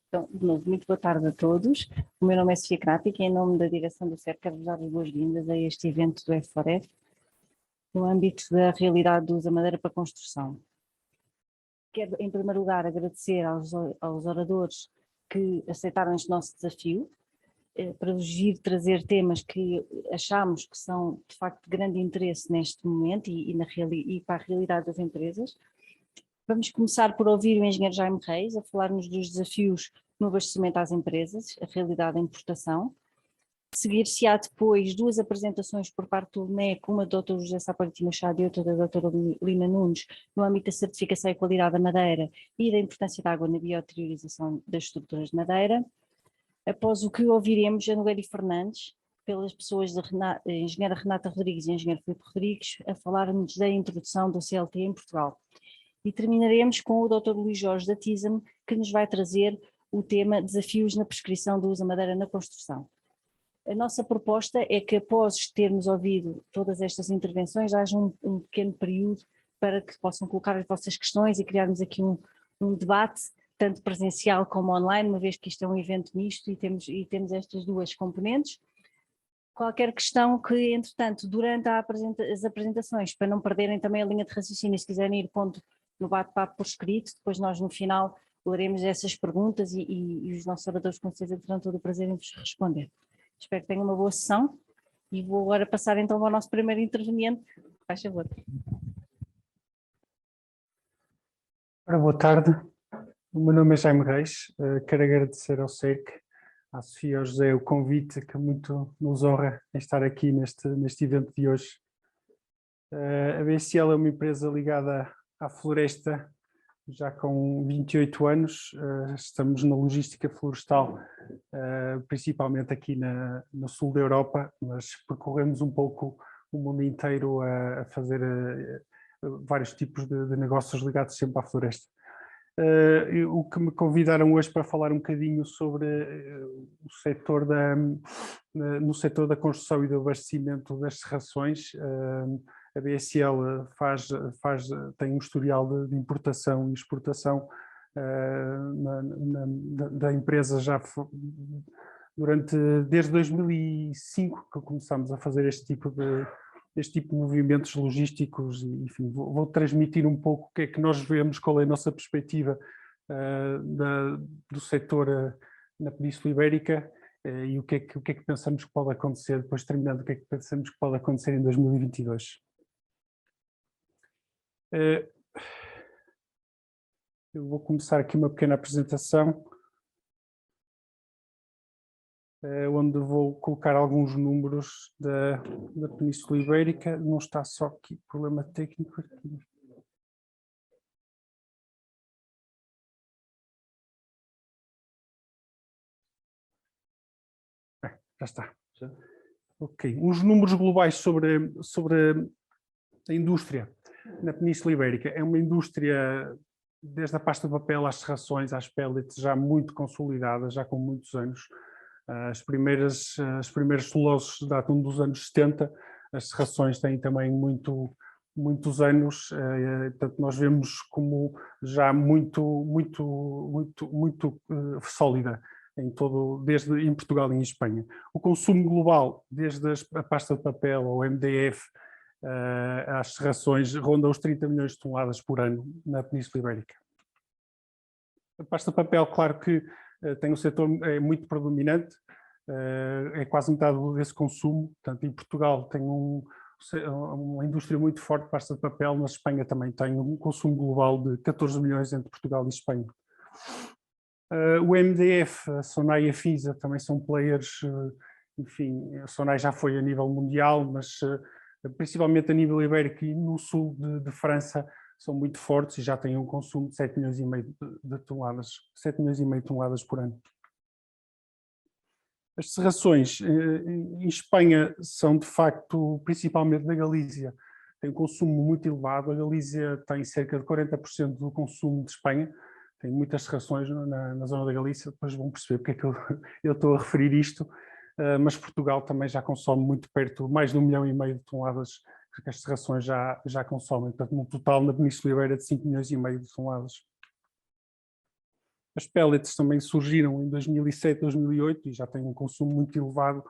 Então, de novo, muito boa tarde a todos. O meu nome é Sofia Crática e em nome da direção do CERC quero-vos dar as boas-vindas a este evento do F4F no âmbito da realidade do uso da madeira para construção. Quero, em primeiro lugar, agradecer aos oradores que aceitaram este nosso desafio para vos vir trazer temas que achamos que são, de facto, de grande interesse neste momento e para a realidade das empresas. Vamos começar por ouvir o engenheiro Jaime Reis a falar-nos dos desafios no abastecimento às empresas, a realidade da importação. Seguir-se-á depois duas apresentações por parte do LNEC, uma do Dr. José Saporiti Machado e outra da Dra. Lina Nunes, no âmbito da certificação e qualidade da madeira e da importância da água na biodeteriorização das estruturas de madeira. Após o que ouviremos a Nogueira Fernandes, pelas pessoas da engenheira Renata Rodrigues e engenheiro Filipe Rodrigues, a falar-nos da introdução do CLT em Portugal. E terminaremos com o Dr. Luís Jorge da TISAM, que nos vai trazer o tema Desafios na prescrição do uso da madeira na construção. A nossa proposta é que, após termos ouvido todas estas intervenções, haja um pequeno período para que possam colocar as vossas questões e criarmos aqui um debate, tanto presencial como online, uma vez que isto é um evento misto e temos estas duas componentes. Qualquer questão que, entretanto, durante as apresentações, para não perderem também a linha de raciocínio, se quiserem ir pondo no bate-papo por escrito, depois nós no final leremos essas perguntas e os nossos oradores com certeza terão todo o prazer em vos responder. Espero que tenham uma boa sessão e vou agora passar então ao nosso primeiro interveniente. Faz favor. Boa tarde, o meu nome é Jaime Reis, quero agradecer ao CERC, à Sofia e ao José o convite que muito nos honra em estar aqui neste evento de hoje. A BSL é uma empresa ligada à floresta já com 28 anos, estamos na logística florestal, principalmente aqui no sul da Europa, mas percorremos um pouco o mundo inteiro a fazer vários tipos de negócios ligados sempre à floresta. O que me convidaram hoje para falar um bocadinho sobre o setor no setor da construção e do abastecimento das serrações. A BSL tem um historial de importação e exportação da empresa desde 2005 que começamos a fazer este tipo de movimentos logísticos e, enfim, vou transmitir um pouco o que é que nós vemos, qual é a nossa perspectiva do setor na Península Ibérica e o que é que pensamos que pode acontecer, depois terminando, o que é que pensamos que pode acontecer em 2022. Eu vou começar aqui uma pequena apresentação, onde vou colocar alguns números da Península Ibérica. Não está só aqui problema técnico. Já está. Ok. Uns números globais sobre a indústria na Península Ibérica. É uma indústria, desde a pasta de papel às serrações, às pellets, já muito consolidada, já com muitos anos. As primeiras celuloses datam dos anos 70, as serrações têm também muitos anos, portanto nós vemos como já muito sólida desde em Portugal e em Espanha. O consumo global, desde a pasta de papel ao MDF, às serrações, ronda os 30 milhões de toneladas por ano na Península Ibérica. A pasta de papel, claro que tem um setor muito predominante, é quase metade desse consumo. Portanto, em Portugal tem uma indústria muito forte de pasta de papel, mas Espanha também tem um consumo global de 14 milhões entre Portugal e Espanha. O MDF, a Sonai e a Fisa também são players, enfim, a Sonai já foi a nível mundial, mas principalmente a nível ibérico e no sul de França são muito fortes e já têm um consumo de 7 milhões e meio de toneladas, 7 milhões e meio de toneladas por ano. As serrações em Espanha são, de facto, principalmente da Galícia, tem um consumo muito elevado. A Galícia tem cerca de 40% do consumo de Espanha, tem muitas serrações na zona da Galícia, depois vão perceber porque é que eu estou a referir isto, mas Portugal também já consome muito perto, mais de 1,5 milhão de toneladas que as serrações já consomem, portanto, no total na Península Ibérica de 5,5 milhões de toneladas. As pellets também surgiram em 2007, 2008 e já têm um consumo muito elevado.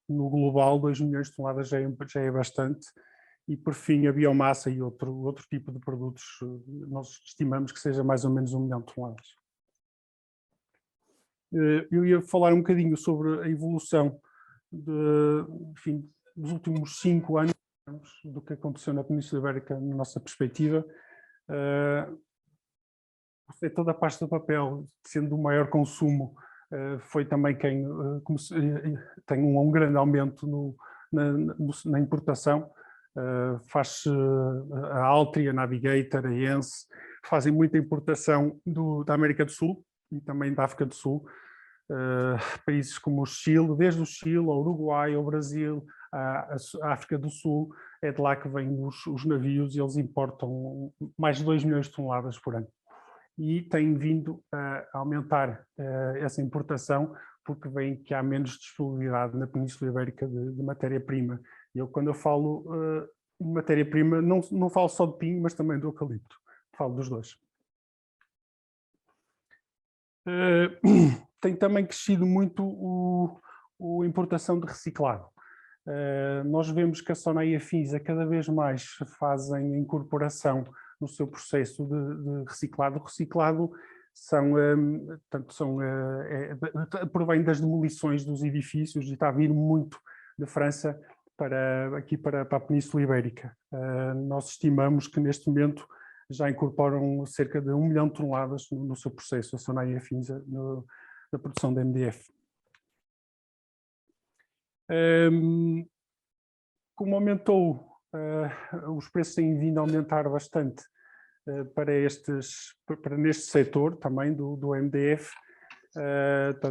No global, 2 milhões de toneladas já é bastante. E, por fim, a biomassa e outro tipo de produtos, nós estimamos que seja mais ou menos 1 milhão de toneladas. Eu ia falar um bocadinho sobre a evolução dos últimos 5 anos, do que aconteceu na Península Ibérica, na nossa perspectiva. O setor da pasta de papel, sendo o maior consumo, foi também quem tem um grande aumento na importação. Faz a Altria, a Navigator, a Ence, fazem muita importação da América do Sul e também da África do Sul. Países como o Chile, desde o Chile, ao Uruguai, ao Brasil, a África do Sul, é de lá que vêm os navios e eles importam mais de 2 milhões de toneladas por ano. E tem vindo a aumentar essa importação porque vem que há menos disponibilidade na Península Ibérica de matéria-prima. Quando eu falo de matéria-prima, não falo só de pinho, mas também do eucalipto. Falo dos dois. Tem também crescido muito a importação de reciclado. Nós vemos que a Sona e a Finsa cada vez mais fazem a incorporação no seu processo de reciclado. O reciclado provém das demolições dos edifícios e está a vir muito de França aqui para a Península Ibérica. Nós estimamos que neste momento já incorporam cerca de 1 milhão de toneladas no seu processo, a Sona e a Finsa, na produção de MDF. Como aumentou, os preços têm vindo a aumentar bastante para neste setor também do MDF.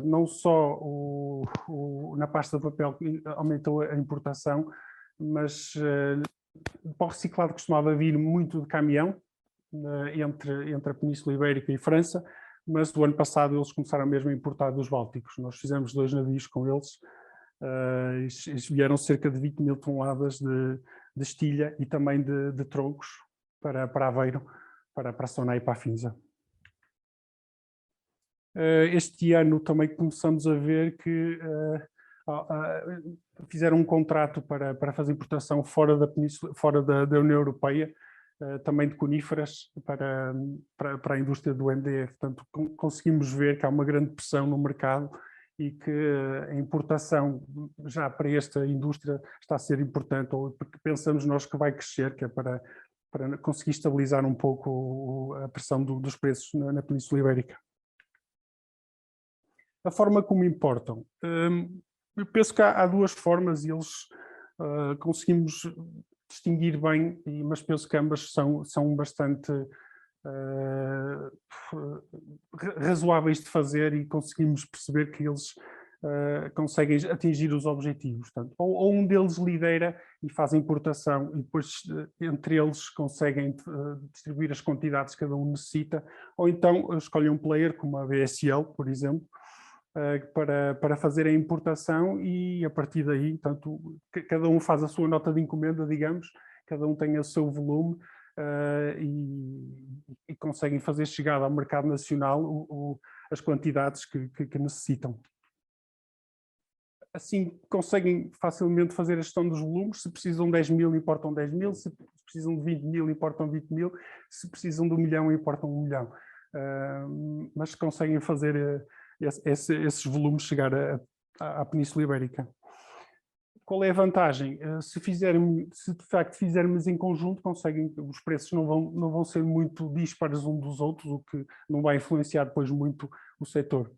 Não só na pasta de papel aumentou a importação, mas para o reciclado costumava vir muito de caminhão entre a Península Ibérica e França, mas do ano passado eles começaram mesmo a importar dos Bálticos. Nós fizemos 2 navios com eles. Eles vieram cerca de 20 mil toneladas de estilha e também de troncos para Aveiro, para a Sona e para a Finsa. Este ano também começamos a ver que fizeram um contrato para fazer importação fora da Península, fora da União Europeia, também de coníferas para a indústria do MDF. Portanto, conseguimos ver que há uma grande pressão no mercado e que a importação já para esta indústria está a ser importante, porque pensamos nós que vai crescer, que é para conseguir estabilizar um pouco a pressão dos preços na Península Ibérica. A forma como importam. Eu penso que há 2 formas e eles conseguimos distinguir bem, mas penso que ambas são bastante razoáveis de fazer e conseguimos perceber que eles conseguem atingir os objetivos. Portanto, ou um deles lidera e faz a importação e depois entre eles conseguem distribuir as quantidades que cada um necessita, ou então escolhem um player como a BSL, por exemplo, para fazer a importação e a partir daí, portanto, cada um faz a sua nota de encomenda, digamos, cada um tem o seu volume e conseguem fazer chegar ao mercado nacional as quantidades que necessitam. Assim conseguem facilmente fazer a gestão dos volumes. Se precisam de 10 mil, importam 10 mil, se precisam de 20 mil, importam 20 mil, se precisam de 1 milhão, importam 1 milhão. Mas conseguem fazer esses volumes chegar à Península Ibérica. Qual é a vantagem? Se de facto fizermos em conjunto, os preços não vão ser muito dispares uns dos outros, o que não vai influenciar depois muito o setor.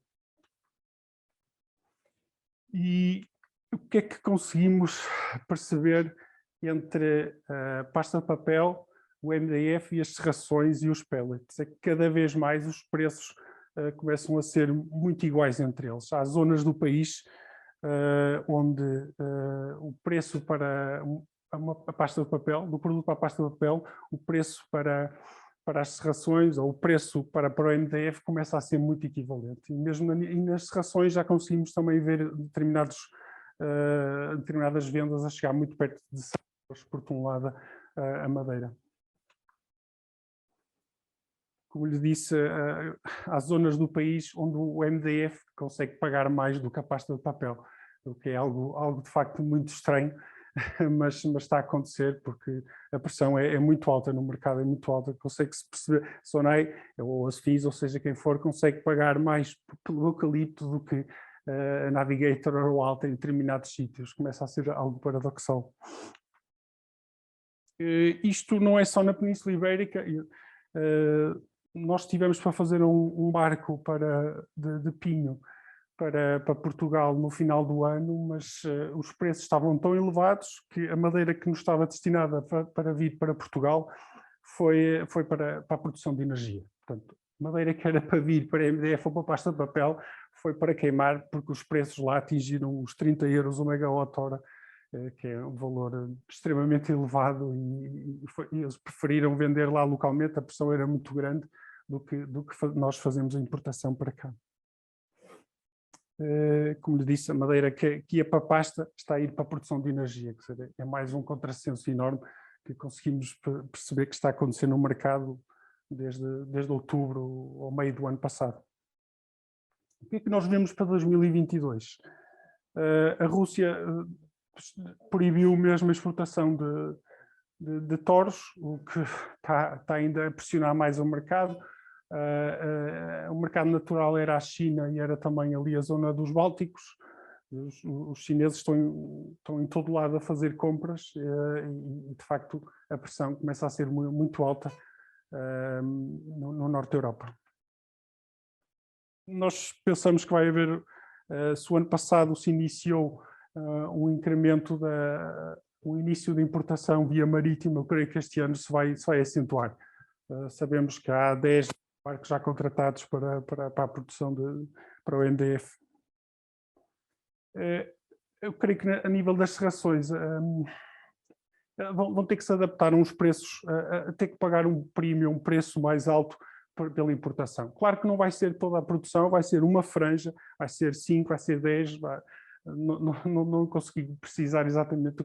E o que é que conseguimos perceber entre a pasta de papel, o MDF e as serrações e os pellets? É que cada vez mais os preços começam a ser muito iguais entre eles. Há zonas do país onde o preço para a pasta de papel, do produto para a pasta de papel, o preço para as serrações ou o preço para o MDF começa a ser muito equivalente. E mesmo nas serrações já conseguimos também ver determinadas vendas a chegar muito perto de 100 euros por tonelada a madeira. como lhe disse, há zonas do país onde o MDF consegue pagar mais do que a pasta de papel, o que é algo de facto muito estranho, mas está a acontecer porque a pressão é muito alta no mercado, é muito alta, consegue-se perceber, a Sonai ou a Sofis, ou seja quem for, consegue pagar mais pelo eucalipto do que a Navigator ou a Alta em determinados sítios, começa a ser algo paradoxal. Isto não é só na Península Ibérica, nós tivemos para fazer um barco de pinho para Portugal no final do ano, mas os preços estavam tão elevados que a madeira que nos estava destinada para vir para Portugal foi para a produção de energia. Portanto, madeira que era para vir para MDF ou para pasta de papel foi para queimar, porque os preços lá atingiram os 30 euros o megawatt-hora, que é um valor extremamente elevado, e eles preferiram vender lá localmente, a pressão era muito grande do que nós fazemos a importação para cá. Como lhe disse, a madeira que ia para a pasta está a ir para a produção de energia, que seja, é mais um contrassenso enorme que conseguimos perceber que está a acontecer no mercado desde outubro ao meio do ano passado. O que é que nós vemos para 2022? A Rússia proibiu mesmo a exportação de touros, o que está ainda a pressionar mais o mercado. O mercado natural era a China e era também ali a zona dos Bálticos. Os chineses estão em todo lado a fazer compras e, de facto, a pressão começa a ser muito alta no norte da Europa. Nós pensamos que vai haver, se o ano passado se iniciou um incremento o início da importação via marítima, eu creio que este ano se vai acentuar. Sabemos que há 10 barcos já contratados para a produção para o MDF. Eu creio que a nível das serrações vão ter que se adaptar a uns preços, a ter que pagar um preço mais alto pela importação. Claro que não vai ser toda a produção, vai ser uma franja, vai ser 5, vai ser 10, não consegui precisar exatamente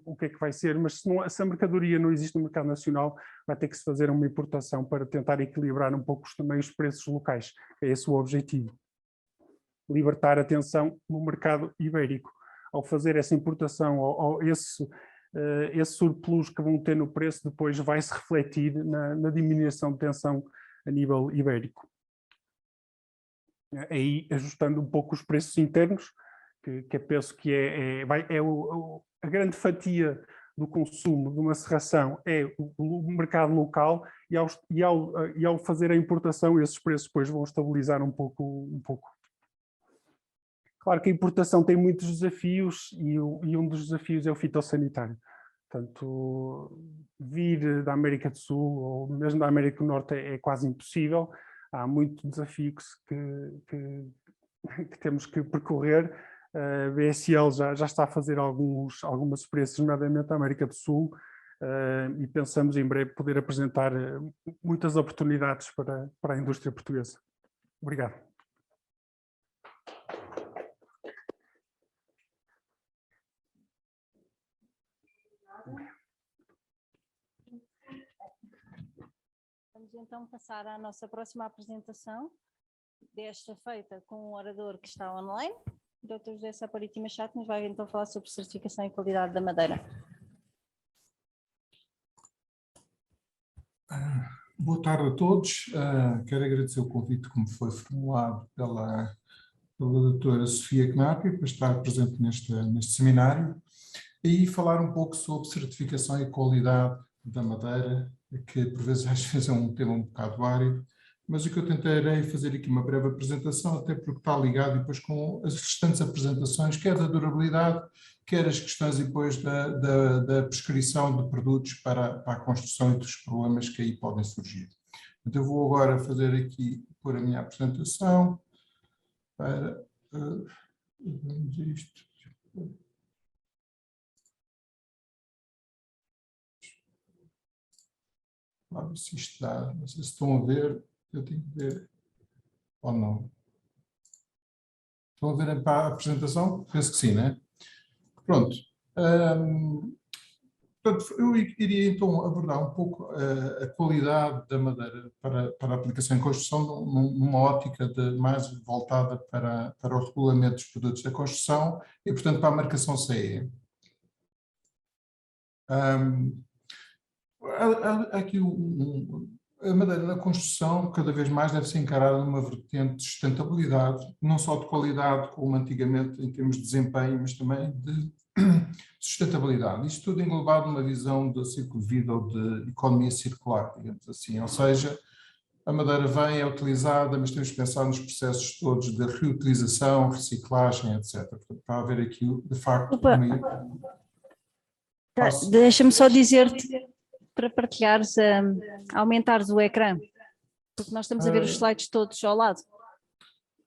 o que é que vai ser, mas se a mercadoria não existe no mercado nacional, vai ter que se fazer uma importação para tentar equilibrar um pouco também os preços locais. É esse o objetivo. Libertar a tensão no mercado ibérico. Ao fazer essa importação, esse surplus que vão ter no preço, depois vai-se refletir na diminuição de tensão a nível ibérico. Aí, ajustando um pouco os preços internos, que penso que a grande fatia do consumo de uma serração é o mercado local, e ao fazer a importação, esses preços depois vão estabilizar um pouco. Claro que a importação tem muitos desafios e um dos desafios é o fitossanitário. Portanto, vir da América do Sul ou mesmo da América do Norte é quase impossível. Há muito desafio que temos que percorrer. A BSL já está a fazer algumas experiências, nomeadamente na América do Sul, e pensamos em breve poder apresentar muitas oportunidades para a indústria portuguesa. Obrigado. Vamos então passar à nossa próxima apresentação, desta feita com um orador que está online, o Dr. José Saporiti Machado, que nos vai então falar sobre certificação e qualidade da madeira. Boa tarde a todos. Quero agradecer o convite que me foi formulado pela doutora Sofia Knapi para estar presente neste seminário e falar um pouco sobre certificação e qualidade da madeira, que por vezes às vezes é um tema um bocado árido, mas o que eu tentarei fazer aqui uma breve apresentação, até porque está ligado depois com as restantes apresentações, quer da durabilidade, quer as questões depois da prescrição de produtos para a construção e dos problemas que aí podem surgir. Então eu vou agora fazer aqui, pôr a minha apresentação, para vamos a isto. Vamos ver se isto dá, não sei se estão a ver, eu tenho que ver ou não. Estão a ver a apresentação? Penso que sim, né? Pronto. Portanto, eu iria então abordar um pouco a qualidade da madeira para a aplicação em construção numa ótica mais voltada para o regulamento dos produtos da construção e, portanto, para a marcação CE. Há aqui a madeira na construção cada vez mais deve ser encarada numa vertente de sustentabilidade, não só de qualidade como antigamente em termos de desempenho, mas também de sustentabilidade. Isto tudo englobado numa visão de ciclo de vida ou de economia circular, digamos assim, ou seja, a madeira vem, é utilizada, mas temos que pensar nos processos todos de reutilização, reciclagem, etc. Portanto, está a haver aqui, de facto, Deixa-me só dizer-te para partilhares, aumentares o ecrã, porque nós estamos a ver os slides todos ao lado.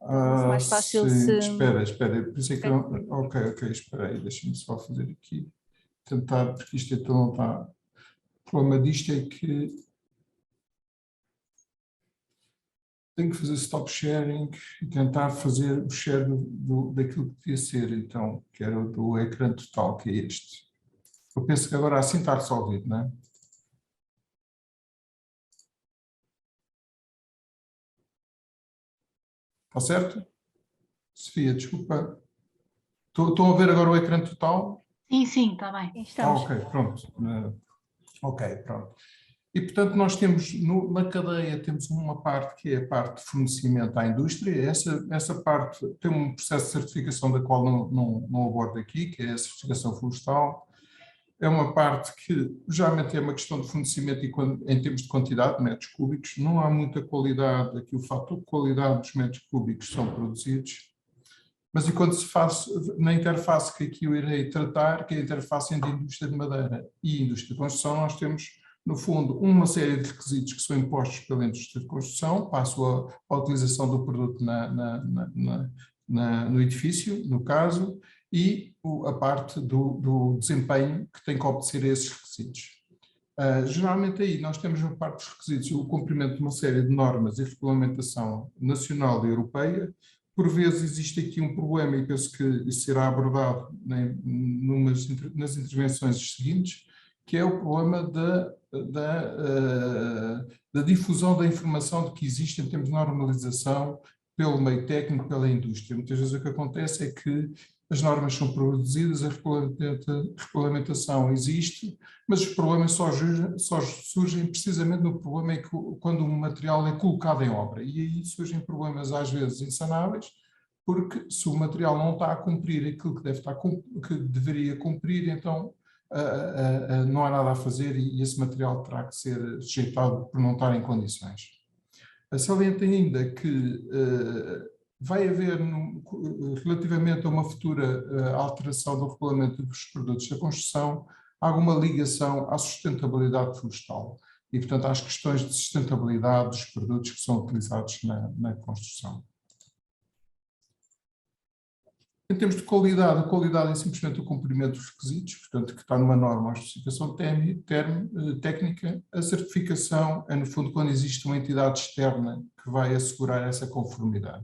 Mais fácil sim, se... espera, por isso é que ok, espera aí, deixa-me só fazer aqui, tentar, porque isto então não está, o problema disto é que tenho que fazer stop sharing e tentar fazer o share daquilo que devia ser, então, que era o do ecrã total, que é este. Eu penso que agora assim está resolvido, não é? Está certo? Sofia, desculpa. Estão a ver agora o ecrã total? Sim, está bem. Ok, pronto. Ok, pronto. E, portanto, nós temos, na cadeia, temos uma parte que é a parte de fornecimento à indústria. Essa parte tem um processo de certificação da qual não abordo aqui, que é a certificação florestal. É uma parte que, geralmente, é uma questão de fornecimento e em termos de quantidade de metros cúbicos. Não há muita qualidade, aqui o fator de qualidade dos metros cúbicos são produzidos. Mas e quando se faz na interface que aqui eu irei tratar, que é a interface entre a indústria de madeira e a indústria de construção, nós temos, no fundo, uma série de requisitos que são impostos pela indústria de construção, passo a utilização do produto no edifício, no caso, e a parte do desempenho que tem que obedecer a esses requisitos. Geralmente aí nós temos uma parte dos requisitos, o cumprimento de uma série de normas e regulamentação nacional e europeia. Por vezes existe aqui um problema, e penso que isso será abordado nas intervenções seguintes, que é o problema da difusão da informação de que existe em termos de normalização pelo meio técnico, pela indústria. Muitas vezes o que acontece é que as normas são produzidas, a regulamentação existe, mas os problemas só surgem precisamente no problema é que quando o material é colocado em obra. E aí surgem problemas às vezes insanáveis, porque se o material não está a cumprir aquilo que deveria cumprir, então não há nada a fazer e esse material terá que ser rejeitado por não estar em condições. Saliento ainda que vai haver, relativamente a uma futura alteração do regulamento dos produtos da construção, alguma ligação à sustentabilidade florestal e, portanto, às questões de sustentabilidade dos produtos que são utilizados na construção. Em termos de qualidade, a qualidade é simplesmente o cumprimento dos requisitos, portanto, que está numa norma, a especificação técnica. A certificação é, no fundo, quando existe uma entidade externa que vai assegurar essa conformidade.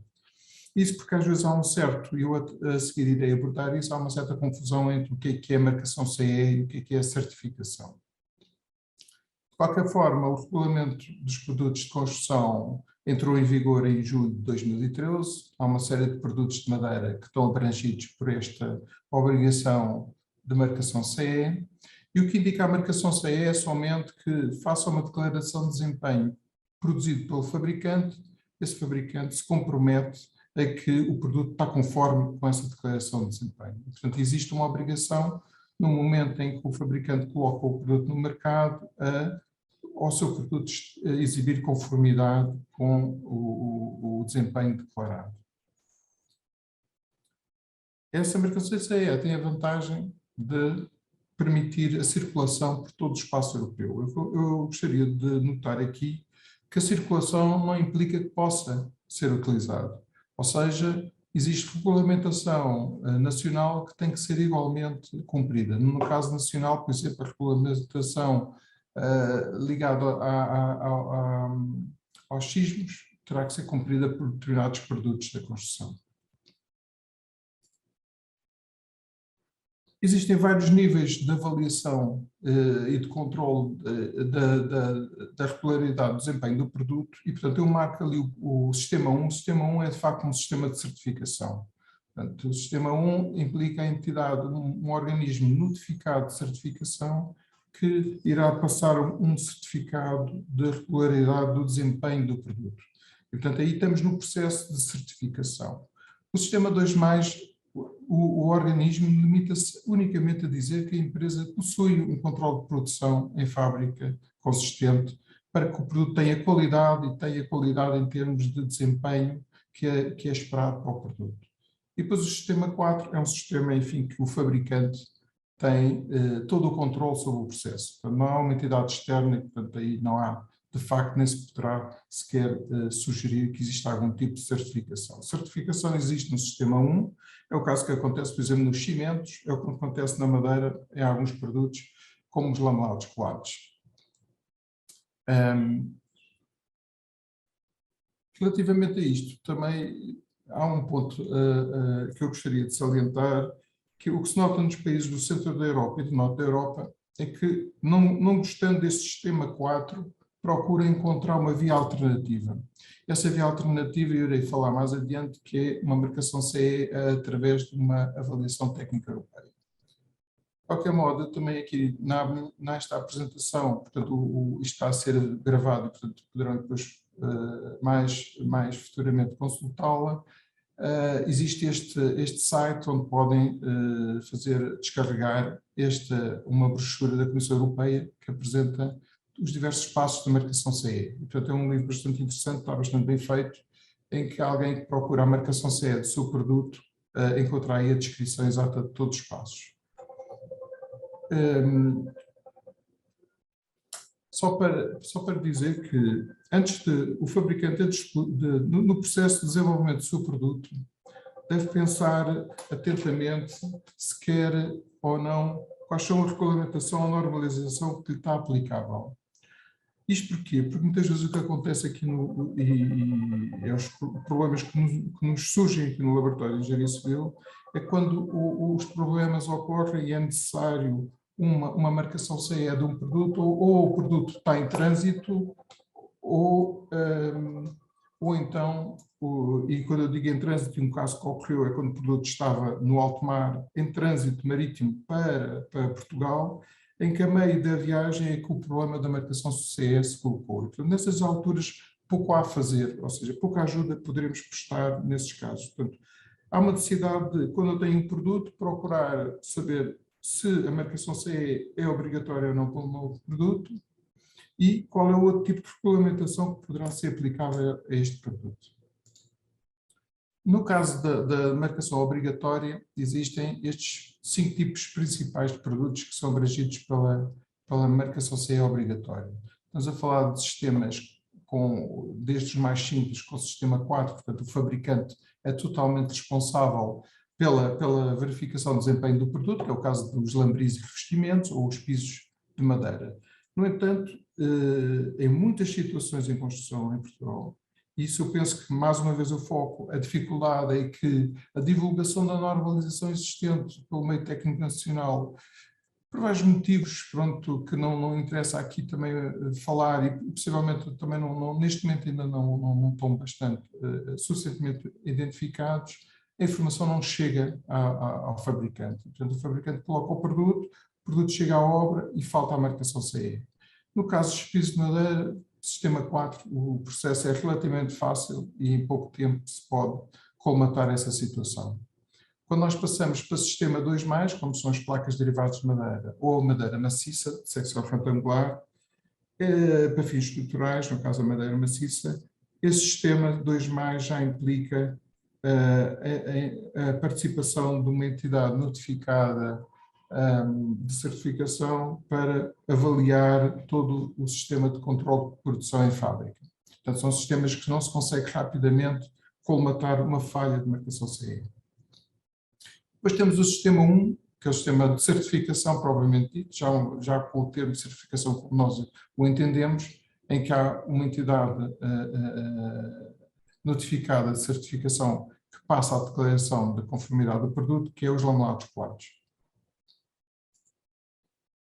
Isso porque às vezes há um certo, e eu a seguir irei abordar isso, há uma certa confusão entre o que é a marcação CE e o que é a certificação. De qualquer forma, o regulamento dos produtos de construção entrou em vigor em julho de 2013. Há uma série de produtos de madeira que estão abrangidos por esta obrigação de marcação CE. E o que indica a marcação CE é somente que faça uma declaração de desempenho produzido pelo fabricante. Esse fabricante se compromete a que o produto está conforme com essa declaração de desempenho. Portanto, existe uma obrigação no momento em que o fabricante coloca o produto no mercado ao seu produto exibir conformidade com o desempenho declarado. Essa marcação CE tem a vantagem de permitir a circulação por todo o espaço europeu. Eu gostaria de notar aqui que a circulação não implica que possa ser utilizado. Ou seja, existe regulamentação nacional que tem que ser igualmente cumprida. No caso nacional, por exemplo, a regulamentação ligada aos sismos terá que ser cumprida por determinados produtos da construção. Existem vários níveis de avaliação e de controle da regularidade do desempenho do produto e, portanto, eu marco ali o sistema 1. O sistema 1 é, de facto, um sistema de certificação. Portanto, o sistema 1 implica a entidade, um organismo notificado de certificação que irá passar um certificado de regularidade do desempenho do produto. E, portanto, aí estamos no processo de certificação. O sistema 2+, o organismo limita-se unicamente a dizer que a empresa possui um controle de produção em fábrica consistente para que o produto tenha qualidade e tenha qualidade em termos de desempenho que é esperado para o produto. E depois o sistema 4 é um sistema, enfim, que o fabricante tem todo o controle sobre o processo. Portanto, não há uma entidade externa e, portanto, aí não há, de facto, nem se poderá sequer sugerir que exista algum tipo de certificação. A certificação existe no sistema 1, é o caso que acontece, por exemplo, nos cimentos, é o que acontece na madeira, em alguns produtos, como os lamelados colados. Relativamente a isto, também há um ponto que eu gostaria de salientar, que o que se nota nos países do centro da Europa e do norte da Europa é que, não gostando desse sistema 4, procura encontrar uma via alternativa. Essa via alternativa, eu irei falar mais adiante, que é uma marcação CE através de uma avaliação técnica europeia. De qualquer modo, eu também aqui, nesta apresentação, portanto, isto está a ser gravado, portanto, poderão depois mais futuramente consultá-la. Existe este site onde podem descarregar uma brochura da Comissão Europeia que apresenta os diversos passos da marcação CE. E, portanto, é um livro bastante interessante, está bastante bem feito, em que alguém que procura a marcação CE do seu produto encontra aí a descrição exata de todos os passos. Só para dizer que o fabricante, no processo de desenvolvimento do seu produto, deve pensar atentamente se quer ou não, quais são a regulamentação ou normalização que lhe está aplicável. Isto porquê? Porque muitas vezes o que acontece aqui, e os problemas que nos surgem aqui no laboratório de engenharia civil, é quando os problemas ocorrem e é necessário uma marcação CE de um produto, ou o produto está em trânsito, ou então, e quando eu digo em trânsito, um caso que ocorreu é quando o produto estava no alto mar, em trânsito marítimo para Portugal, em que a meio da viagem é que o problema da marcação CE se colocou. Então, nessas alturas, pouco há a fazer, ou seja, pouca ajuda poderemos prestar nesses casos. Portanto, há uma necessidade de, quando eu tenho um produto, procurar saber se a marcação CE é obrigatória ou não para um novo produto e qual é o outro tipo de regulamentação que poderá ser aplicável a este produto. No caso da marcação obrigatória, existem estes 5 tipos principais de produtos que são abrangidos pela marcação CE obrigatória. Estamos a falar de sistemas desde os mais simples, com o sistema 4, portanto o fabricante é totalmente responsável pela verificação do desempenho do produto, que é o caso dos lambris e revestimentos ou os pisos de madeira. No entanto, em muitas situações em construção em Portugal, isso eu penso que, mais uma vez, eu foco a dificuldade é que a divulgação da normalização existente pelo meio técnico nacional, por vários motivos, pronto, que não interessa aqui também falar e possivelmente também neste momento ainda não estão bastante suficientemente identificados, a informação não chega ao fabricante. Portanto, o fabricante coloca o produto chega à obra e falta a marcação CE. No caso dos pisos de madeira, sistema 4, o processo é relativamente fácil e em pouco tempo se pode colmatar essa situação. Quando nós passamos para o sistema 2+, como são as placas derivadas de madeira ou madeira maciça, de secção retangular, para fins estruturais, no caso a madeira maciça, esse sistema 2+, já implica a participação de uma entidade notificada de certificação para avaliar todo o sistema de controle de produção em fábrica. Portanto, são sistemas que não se consegue rapidamente colmatar uma falha de marcação CE. Depois temos o sistema 1, que é o sistema de certificação, propriamente dito, já com o termo de certificação como nós o entendemos, em que há uma entidade notificada de certificação que passa à declaração de conformidade do produto, que é os lamelados colados.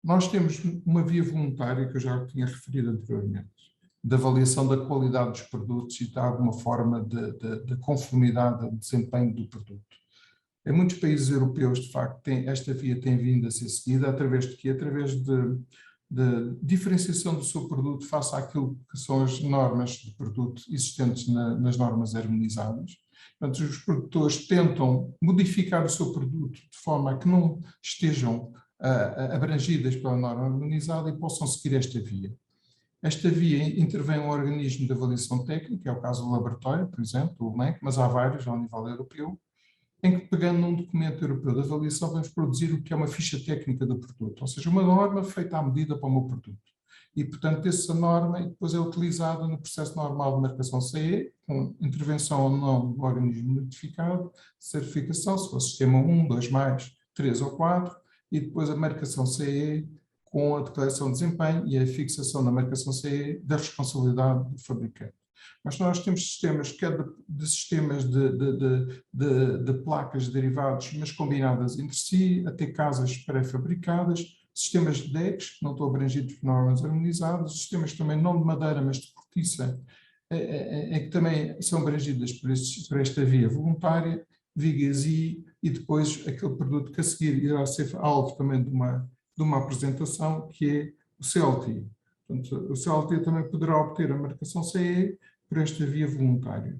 Nós temos uma via voluntária que eu já tinha referido anteriormente, da avaliação da qualidade dos produtos e de alguma forma de conformidade ao desempenho do produto. Em muitos países europeus, de facto, esta via tem vindo a ser seguida através de quê? Através de diferenciação do seu produto face àquilo que são as normas de produto existentes nas normas harmonizadas. Portanto, os produtores tentam modificar o seu produto de forma a que não estejam abrangidas pela norma harmonizada e possam seguir esta via. Esta via intervém um organismo de avaliação técnica, é o caso do laboratório, por exemplo, o MEC, mas há vários ao nível europeu, em que, pegando num documento europeu de avaliação, vamos produzir o que é uma ficha técnica do produto, ou seja, uma norma feita à medida para o meu produto. E, portanto, essa norma depois é utilizada no processo normal de marcação CE, com intervenção ou não do organismo notificado, certificação, se for sistema 1, 2+, 3 ou 4, e depois a marcação CE com a declaração de desempenho e a fixação na marcação CE da responsabilidade do fabricante. Mas nós temos sistemas, quer de sistemas de placas de derivados, mas combinadas entre si, até casas pré-fabricadas, sistemas de decks, que não estão abrangidos por normas harmonizadas, sistemas também não de madeira, mas de cortiça, que também são abrangidas por esta via voluntária, vigas e depois aquele produto que a seguir irá ser alvo também de uma apresentação, que é o CLT. Portanto, o CLT também poderá obter a marcação CE por esta via voluntária.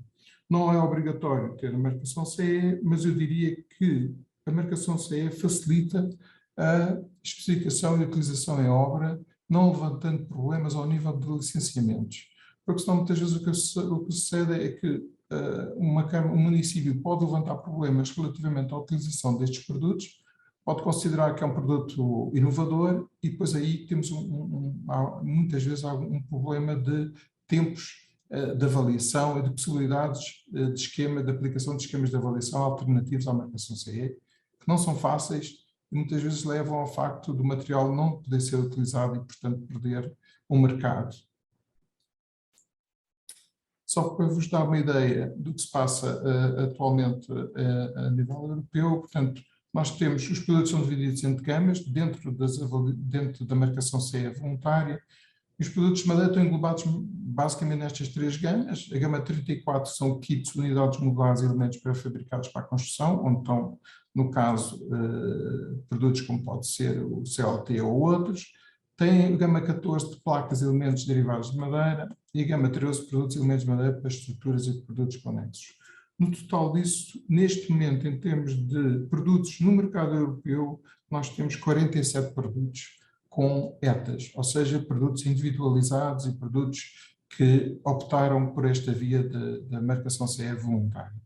Não é obrigatório ter a marcação CE, mas eu diria que a marcação CE facilita a especificação e utilização em obra, não levantando problemas ao nível de licenciamentos. Porque senão muitas vezes o que sucede é que um município pode levantar problemas relativamente à utilização destes produtos, pode considerar que é um produto inovador e depois aí temos muitas vezes um problema de tempos de avaliação e de possibilidades de aplicação de esquemas de avaliação alternativos à marcação CE, que não são fáceis e muitas vezes levam ao facto do material não poder ser utilizado e, portanto, perder o mercado. Só para vos dar uma ideia do que se passa atualmente a nível europeu, portanto, nós temos, os produtos são divididos entre gamas, dentro da marcação CE voluntária, e os produtos de madeira estão englobados basicamente nestas 3 gamas. A gama 34 são kits, unidades modulares e elementos pré-fabricados para a construção, onde estão, no caso, produtos como pode ser o CLT ou outros. Tem a gama 14 de placas e elementos derivados de madeira e a gama 13 de produtos e elementos de madeira para estruturas e produtos conexos. No total disso, neste momento, em termos de produtos no mercado europeu, nós temos 47 produtos com ETAs, ou seja, produtos individualizados e produtos que optaram por esta via da marcação CE voluntária.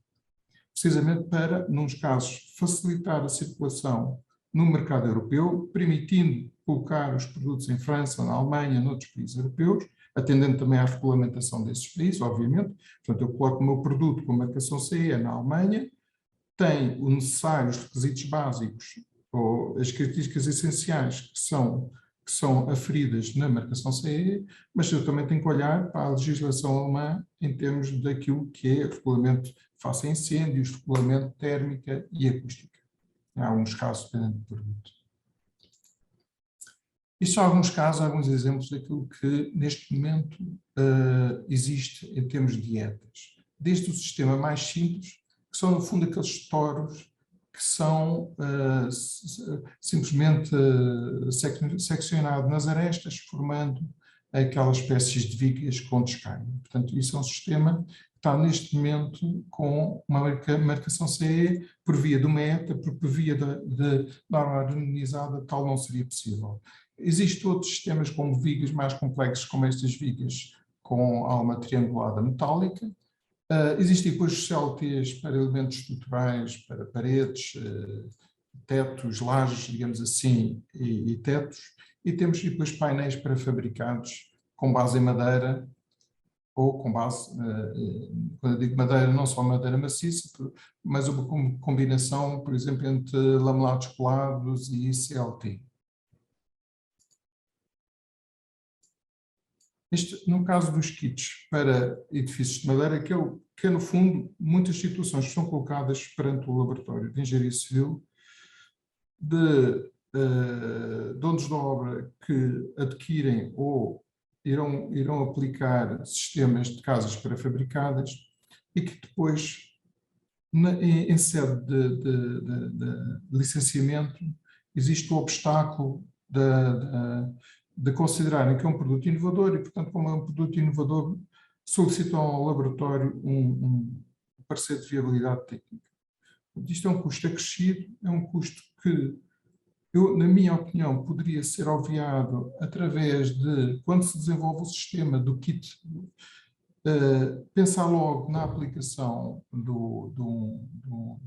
Precisamente para, nos casos, facilitar a circulação no mercado europeu, permitindo colocar os produtos em França, na Alemanha, noutros países europeus, atendendo também à regulamentação desses países, obviamente. Portanto, eu coloco o meu produto com marcação CE na Alemanha, tem o necessário, os requisitos básicos, ou as características essenciais que são aferidas na marcação CE, mas eu também tenho que olhar para a legislação alemã em termos daquilo que é regulamento face a incêndios, regulamento térmica e acústica. Há alguns casos dependendo do produto. Isto são alguns casos, alguns exemplos daquilo que neste momento existe em termos de dietas. Desde o sistema mais simples, que são no fundo aqueles estouros que são simplesmente seccionados nas arestas, formando aquelas espécies de vigas com descarga. Portanto, isso é um sistema que está neste momento com uma marcação CE por via de uma ETA, porque por via de norma harmonizada tal não seria possível. Existem outros sistemas como vigas mais complexos, como estas vigas com alma triangulada metálica. Existem depois os CLTs para elementos estruturais, para paredes, tetos, lajes, digamos assim, e tetos. E temos depois painéis pré-fabricados com base em madeira, ou com base, quando eu digo madeira, não só madeira maciça, mas uma combinação, por exemplo, entre lamelados colados e CLT. Isto, no caso dos kits para edifícios de madeira, que é no fundo muitas situações que são colocadas perante o laboratório de engenharia civil de donos de obra que adquirem ou irão aplicar sistemas de casas pré-fabricadas e que depois, em sede de licenciamento, existe o obstáculo de considerarem que é um produto inovador e, portanto, como é um produto inovador, solicitam ao laboratório um parecer de viabilidade técnica. Isto é um custo acrescido, é um custo que, na minha opinião, poderia ser obviado através de, quando se desenvolve o sistema do kit, pensar logo na aplicação de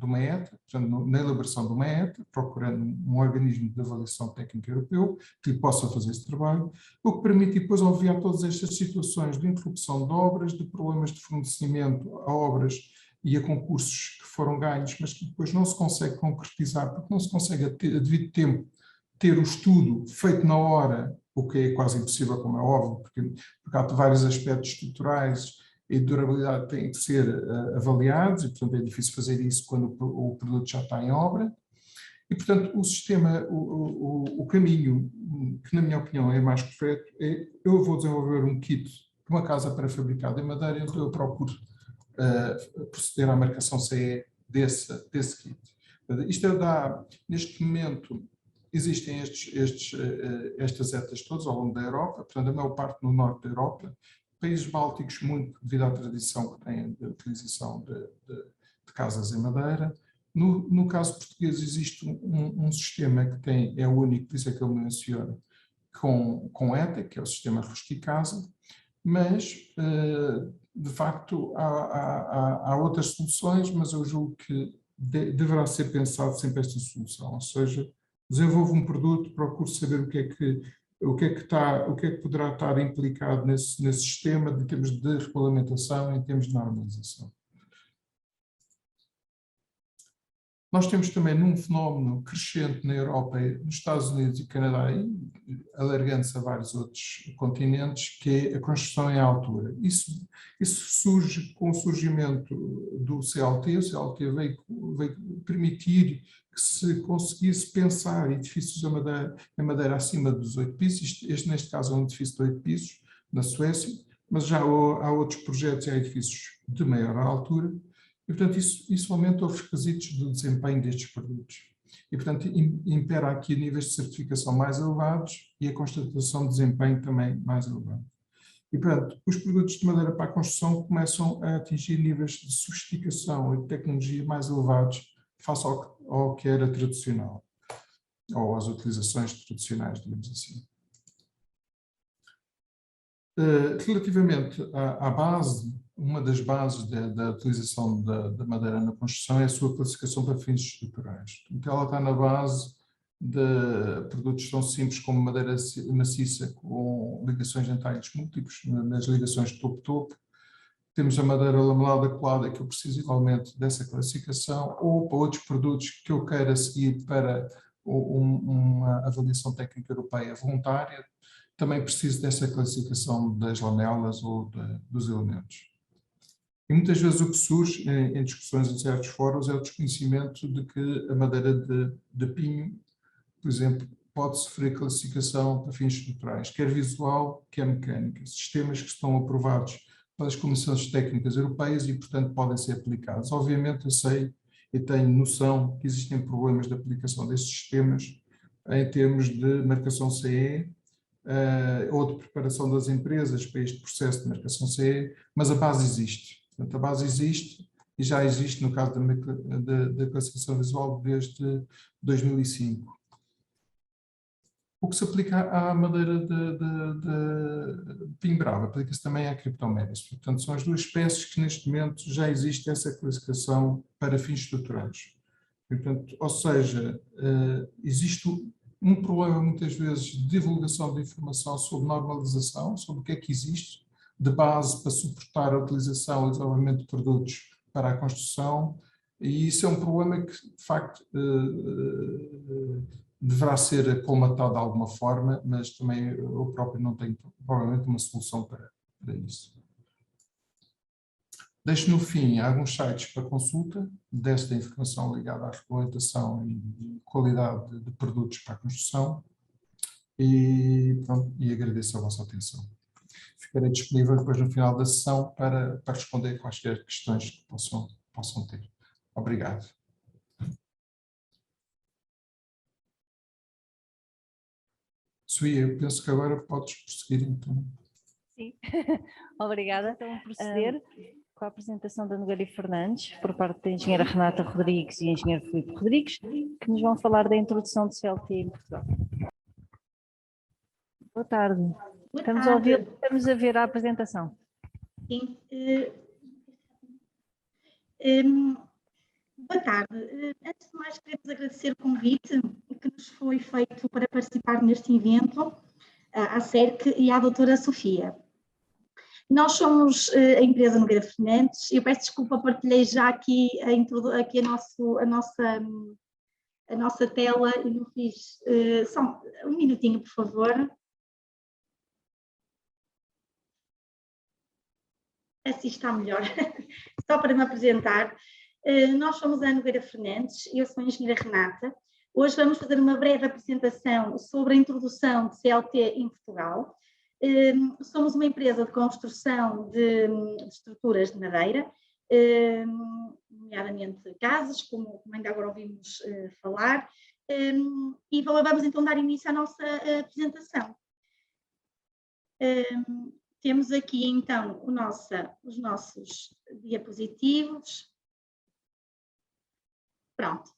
uma ETA, portanto, na elaboração de uma ETA, procurando um organismo de avaliação técnica europeu que lhe possa fazer esse trabalho, o que permite depois obviar todas estas situações de interrupção de obras, de problemas de fornecimento a obras e a concursos que foram ganhos, mas que depois não se consegue concretizar, porque não se consegue a devido tempo ter o estudo feito na hora, o que é quase impossível, como é óbvio, porque há vários aspectos estruturais e de durabilidade que têm que ser avaliados, e portanto é difícil fazer isso quando o produto já está em obra. E portanto o sistema, o caminho, que na minha opinião é mais correto, é: eu vou desenvolver um kit de uma casa pré-fabricada em madeira, então eu procuro proceder à marcação CE desse kit. Isto dá, neste momento, existem estas ETAs todas ao longo da Europa, portanto a maior parte no norte da Europa, países bálticos muito devido à tradição que têm de utilização de casas em madeira. No caso português existe um sistema que é o único, por isso é que eu menciono, com ETA, que é o sistema Rusticasa, mas de facto há outras soluções, mas eu julgo que deverá ser pensado sempre esta solução, ou seja, desenvolvo um produto, procuro saber o que é que poderá estar implicado nesse sistema em termos de regulamentação, em termos de normalização. Nós temos também um fenómeno crescente na Europa, nos Estados Unidos e Canadá, e alargando-se a vários outros continentes, que é a construção em altura. Isso surge com o surgimento do CLT. O CLT veio permitir que se conseguisse pensar edifícios em madeira acima dos 8 pisos. Este, neste caso, é um edifício de 8 pisos, na Suécia, mas já há outros projetos e há edifícios de maior altura. E, portanto, isso aumenta os requisitos do desempenho destes produtos. E, portanto, impera aqui níveis de certificação mais elevados e a constatação de desempenho também mais elevado. E, portanto, os produtos de madeira para a construção começam a atingir níveis de sofisticação e de tecnologia mais elevados face ao que era tradicional, ou às utilizações tradicionais, digamos assim. Relativamente à base, uma das bases da utilização da madeira na construção é a sua classificação para fins estruturais. Então, ela está na base de produtos tão simples como madeira maciça com ligações de entalhes múltiplos, nas ligações de topo-topo. Temos a madeira lamelada colada, que eu preciso igualmente dessa classificação, ou para outros produtos que eu queira seguir para uma avaliação técnica europeia voluntária, também preciso dessa classificação das lamelas ou dos elementos. E muitas vezes o que surge em discussões em certos fóruns é o desconhecimento de que a madeira de pinho, por exemplo, pode sofrer classificação para fins estruturais, quer visual, quer mecânica, sistemas que estão aprovados pelas comissões técnicas europeias e, portanto, podem ser aplicados. Obviamente, eu sei e tenho noção que existem problemas de aplicação destes sistemas em termos de marcação CE, ou de preparação das empresas para este processo de marcação CE, mas a base existe. Portanto, a base existe e já existe no caso da classificação visual desde 2005. O que se aplica à madeira de pinho-bravo aplica-se também à Cryptomeris. Portanto, são as duas espécies que neste momento já existe essa classificação para fins estruturais. Portanto, ou seja, existe um problema muitas vezes de divulgação de informação sobre normalização, sobre o que é que existe de base para suportar a utilização e desenvolvimento de produtos para a construção, e isso é um problema que, de facto, deverá ser acolmatado de alguma forma, mas também eu próprio não tenho provavelmente uma solução para isso. Deixo no fim alguns sites para consulta desta informação ligada à regulamentação e qualidade de produtos para a construção e, pronto, e agradeço a vossa atenção. Ficarei disponível depois no final da sessão para responder quaisquer questões que possam ter. Obrigado. Sofia, eu penso que agora podes prosseguir então. Sim, obrigada. Então, proceder com a apresentação da Nogueira Fernandes, por parte da engenheira Renata Rodrigues e engenheiro Filipe Rodrigues, que nos vão falar da introdução do CLT em Portugal. Boa tarde. Estamos a ver a apresentação. Sim. Boa tarde. Antes de mais, queremos agradecer o convite que nos foi feito para participar neste evento, à SERC e à doutora Sofia. Nós somos a empresa Nogueira Fernandes. Eu peço desculpa, partilhei já aqui a nossa tela e não fiz. Só um minutinho, por favor. Assim está melhor. Só para me apresentar. Nós somos a Nogueira Fernandes, eu sou a engenheira Renata. Hoje vamos fazer uma breve apresentação sobre a introdução de CLT em Portugal. Somos uma empresa de construção de estruturas de madeira, nomeadamente casas, como ainda agora ouvimos falar, e vamos então dar início à nossa apresentação. Temos aqui então os nossos diapositivos. Pronto.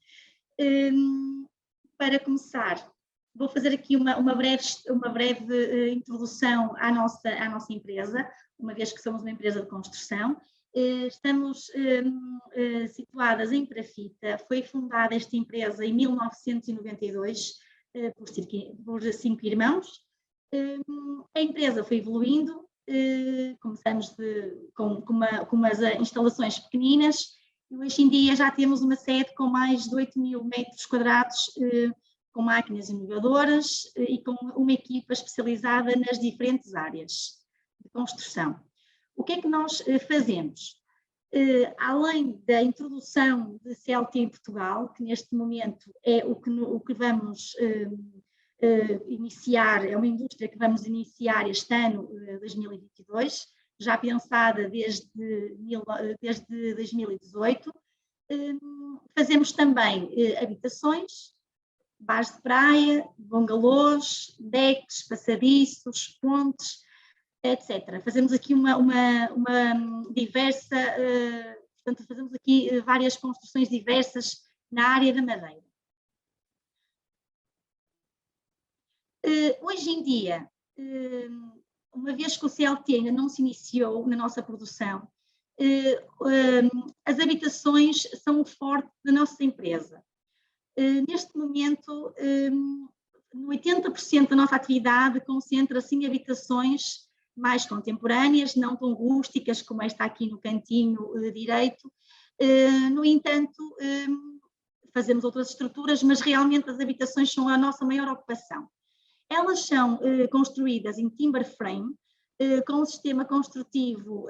Para começar, vou fazer aqui uma breve introdução à nossa empresa, uma vez que somos uma empresa de construção. Estamos situadas em Perafita. Foi fundada esta empresa em 1992 por 5 irmãos. A empresa foi evoluindo, começamos com umas instalações pequeninas. E hoje em dia já temos uma sede com mais de 8.000 metros quadrados, com máquinas inovadoras e com uma equipa especializada nas diferentes áreas de construção. O que é que nós fazemos? Além da introdução de CLT em Portugal, que neste momento é o que vamos iniciar, é uma indústria que vamos iniciar este ano, 2022, já pensada desde 2018. Fazemos também habitações, bares de praia, bungalôs, decks, passadiços, pontes, etc. Fazemos aqui portanto, fazemos aqui várias construções diversas na área da madeira. Hoje em dia, uma vez que o CLT ainda não se iniciou na nossa produção, as habitações são o forte da nossa empresa. Neste momento, 80% da nossa atividade concentra-se em habitações mais contemporâneas, não tão rústicas como esta aqui no cantinho direito. No entanto, fazemos outras estruturas, mas realmente as habitações são a nossa maior ocupação. Elas são construídas em timber frame, com um sistema construtivo,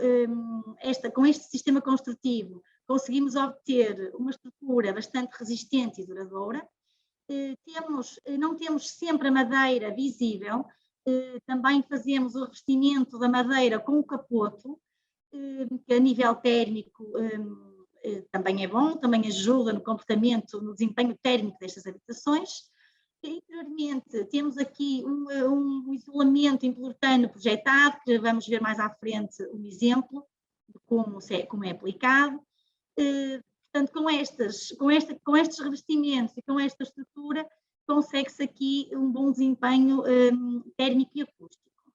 com este sistema construtivo conseguimos obter uma estrutura bastante resistente e duradoura. Não temos sempre a madeira visível, também fazemos o revestimento da madeira com o capoto, que a nível térmico também é bom, também ajuda no comportamento, no desempenho térmico destas habitações. Interiormente temos aqui um isolamento em polutano projetado, que vamos ver mais à frente um exemplo de como é aplicado. Portanto, com estes revestimentos e com esta estrutura, consegue-se aqui um bom desempenho térmico e acústico.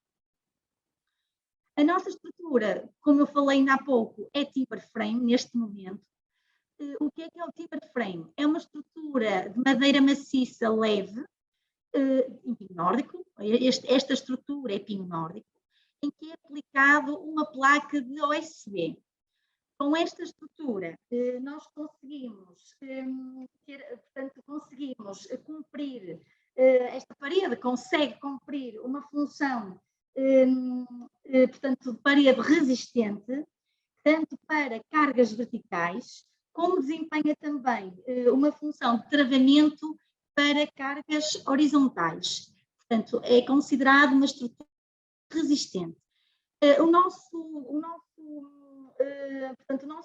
A nossa estrutura, como eu falei ainda há pouco, é timber frame neste momento. O que é o timber frame? É uma estrutura de madeira maciça leve, em pinho nórdico. Esta estrutura é pinho nórdico, em que é aplicado uma placa de OSB. Com esta estrutura, nós conseguimos cumprir, esta parede consegue cumprir uma função, portanto, de parede resistente, que tanto para cargas verticais, como desempenha também uma função de travamento para cargas horizontais. Portanto, é considerado uma estrutura resistente. O nosso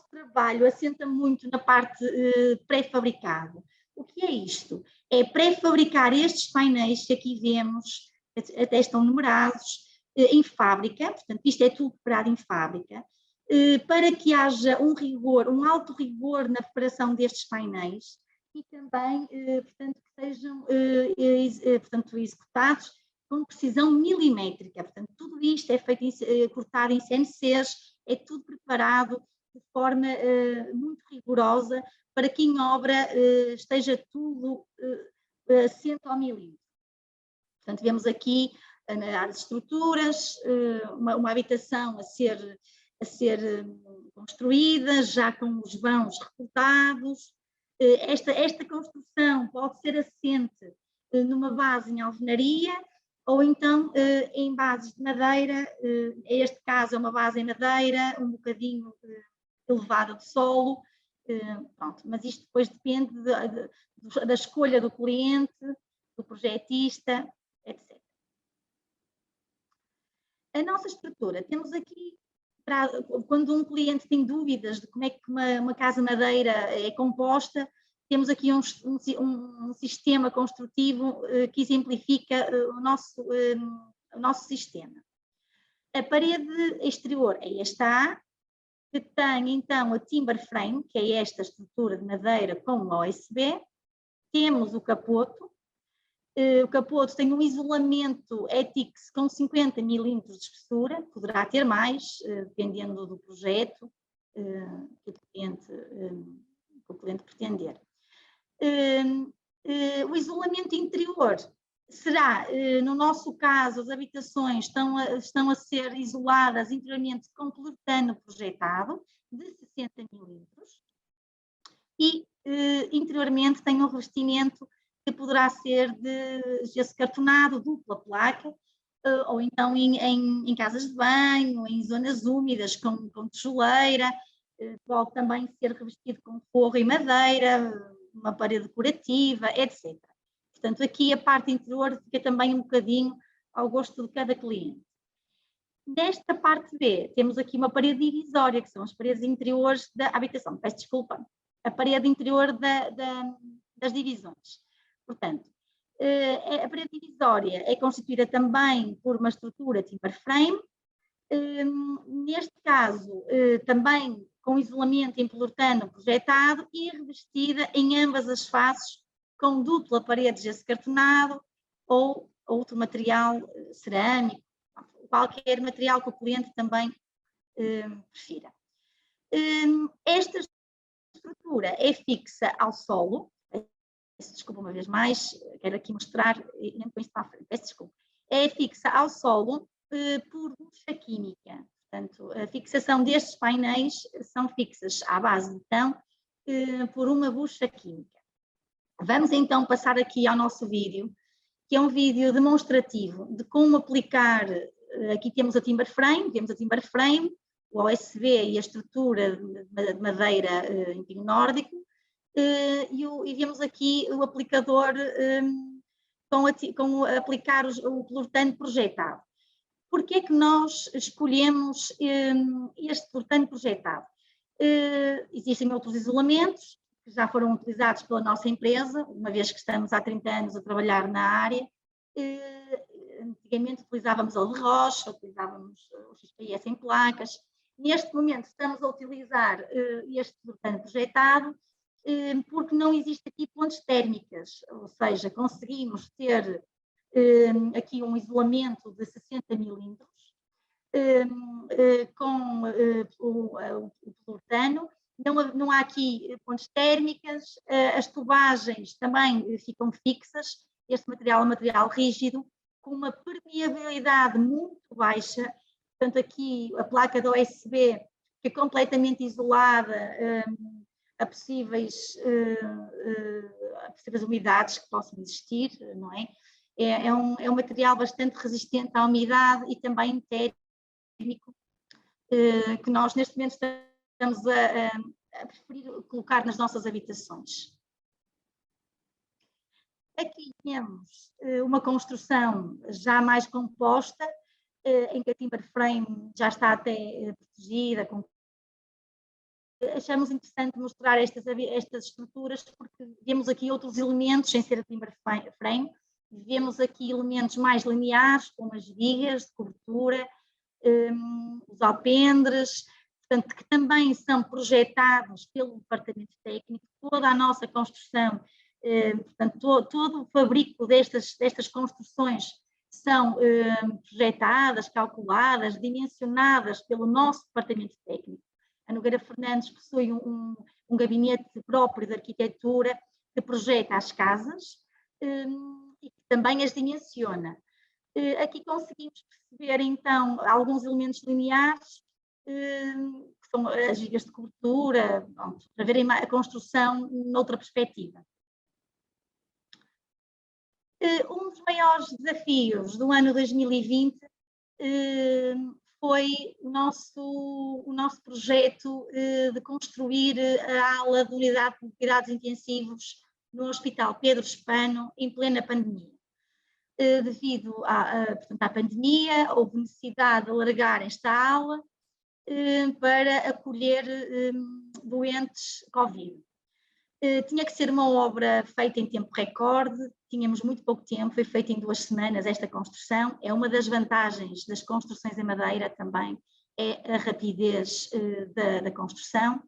trabalho assenta muito na parte pré-fabricado. O que é isto? É pré-fabricar estes painéis que aqui vemos, até estão numerados, em fábrica, portanto isto é tudo preparado em fábrica, para que haja um rigor, um alto rigor na preparação destes painéis e também, portanto, que sejam executados com precisão milimétrica. Portanto, tudo isto é feito, cortado em CNCs, é tudo preparado de forma muito rigorosa para que em obra esteja tudo assente ao milímetro. Portanto, vemos aqui as estruturas, uma habitação a ser construída, já com os vãos recortados. Esta construção pode ser assente numa base em alvenaria ou então em bases de madeira. Este caso é uma base em madeira, um bocadinho elevada de solo. Pronto, mas isto depois depende da escolha do cliente, do projetista, etc. A nossa estrutura, temos aqui, quando um cliente tem dúvidas de como é que uma casa madeira é composta, temos aqui um sistema construtivo que exemplifica o nosso sistema. A parede exterior é esta, que tem então a timber frame, que é esta estrutura de madeira com OSB. Temos o capoto. O capoto tem um isolamento ETICS com 50 milímetros de espessura, poderá ter mais, dependendo do projeto que o cliente pretender. O isolamento interior será, no nosso caso, as habitações estão a ser isoladas interiormente com poliuretano projetado de 60 milímetros e interiormente tem um revestimento que poderá ser de gesso cartonado, dupla placa, ou então em casas de banho, em zonas úmidas com tijoleira, pode também ser revestido com forro e madeira, uma parede decorativa, etc. Portanto, aqui a parte interior fica também um bocadinho ao gosto de cada cliente. Nesta parte B, temos aqui uma parede divisória, que são as paredes interiores da habitação. Peço desculpa, a parede interior das divisões. Portanto, a parede divisória é constituída também por uma estrutura timber frame, neste caso também com isolamento em poliuretano projetado e revestida em ambas as faces com dupla parede de gesso cartonado ou outro material cerâmico, qualquer material que o cliente também prefira. Esta estrutura é fixa ao solo. Desculpa uma vez mais, quero aqui mostrar, e não põe isto para a frente, peço desculpa. É fixa ao solo por bucha química. Portanto, a fixação destes painéis são fixas à base de betão por uma bucha química. Vamos então passar aqui ao nosso vídeo, que é um vídeo demonstrativo de como aplicar, aqui temos a timber frame, o OSB e a estrutura de madeira em pinho nórdico, e vemos aqui o aplicador com aplicar o poliuretano projetado. Porquê é que nós escolhemos este poliuretano projetado? Existem outros isolamentos que já foram utilizados pela nossa empresa, uma vez que estamos há 30 anos a trabalhar na área. Antigamente utilizávamos o de rocha, utilizávamos o XPS em placas. Neste momento estamos a utilizar este poliuretano projetado porque não existe aqui pontes térmicas, ou seja, conseguimos ter aqui um isolamento de 60 milímetros com o poliuretano. Não há aqui pontes térmicas, as tubagens também ficam fixas. Este material é um material rígido, com uma permeabilidade muito baixa. Portanto, aqui a placa da OSB que é completamente isolada a possíveis umidades que possam existir, não é? É um material bastante resistente à umidade e também térmico, que nós neste momento estamos a preferir colocar nas nossas habitações. Aqui temos uma construção já mais composta, em que a timber frame já está até protegida. Achamos interessante mostrar estas estruturas porque vemos aqui outros elementos sem ser a timber frame. Vemos aqui elementos mais lineares, como as vigas de cobertura, os alpendres, portanto, que também são projetados pelo departamento técnico. Toda a nossa construção, portanto, todo o fabrico destas construções são projetadas, calculadas, dimensionadas pelo nosso departamento técnico. A Nogueira Fernandes possui um gabinete próprio de arquitetura que projeta as casas e que também as dimensiona. Aqui conseguimos perceber, então, alguns elementos lineares, que são as vigas de cobertura, pronto, para verem a construção noutra perspectiva. Um dos maiores desafios do ano 2020 foi o nosso projeto de construir a ala de unidade de cuidados intensivos no Hospital Pedro Spano, em plena pandemia. Devido à pandemia, houve necessidade de alargar esta ala para acolher doentes Covid. Tinha que ser uma obra feita em tempo recorde, tínhamos muito pouco tempo, foi feita em 2 semanas esta construção. É uma das vantagens das construções em madeira também, é a rapidez da construção.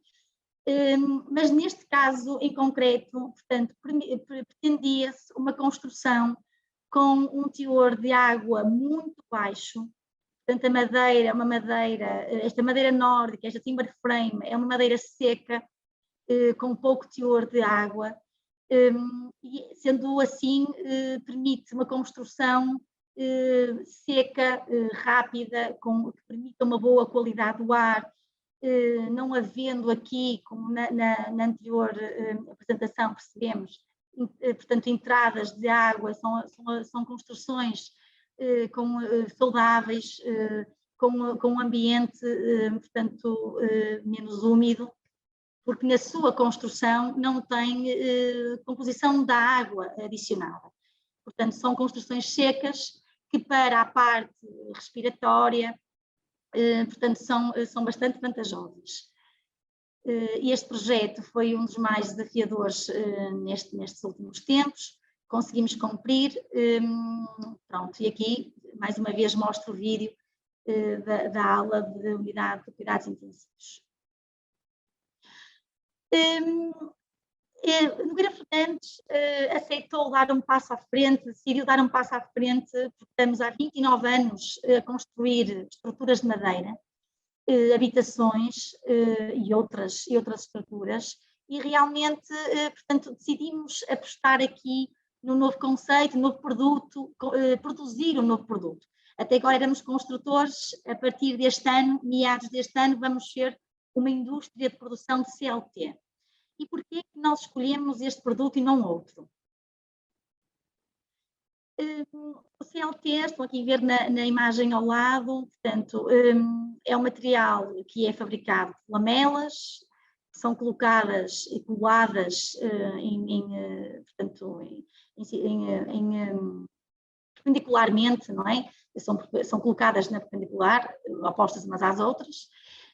Mas neste caso em concreto, portanto, pretendia-se uma construção com um teor de água muito baixo. Portanto, a madeira é uma madeira, esta madeira nórdica, esta timber frame, é uma madeira seca, com pouco teor de água, e sendo assim, permite uma construção seca, rápida, que permita uma boa qualidade do ar, não havendo aqui, como na anterior apresentação percebemos, portanto, entradas de água, são construções saudáveis, com um ambiente, portanto, menos úmido, porque na sua construção não tem composição da água adicionada. Portanto, são construções secas que para a parte respiratória, portanto, são bastante vantajosas. Este projeto foi um dos mais desafiadores nestes últimos tempos, conseguimos cumprir, pronto, e aqui mais uma vez mostro o vídeo da ala de unidade de cuidados intensivos. Nogueira Fernandes aceitou dar um passo à frente, decidiu dar um passo à frente, porque estamos há 29 anos a construir estruturas de madeira, habitações e outras estruturas, e realmente, portanto, decidimos apostar aqui no novo conceito, no novo produto, produzir um novo produto. Até agora éramos construtores, a partir deste ano, meados deste ano, vamos ser uma indústria de produção de CLT. E porquê que nós escolhemos este produto e não outro? O CLT, estão aqui a ver na imagem ao lado, portanto, é um material que é fabricado de lamelas, que são colocadas e coladas perpendicularmente, não é? São colocadas na perpendicular, opostas umas às outras.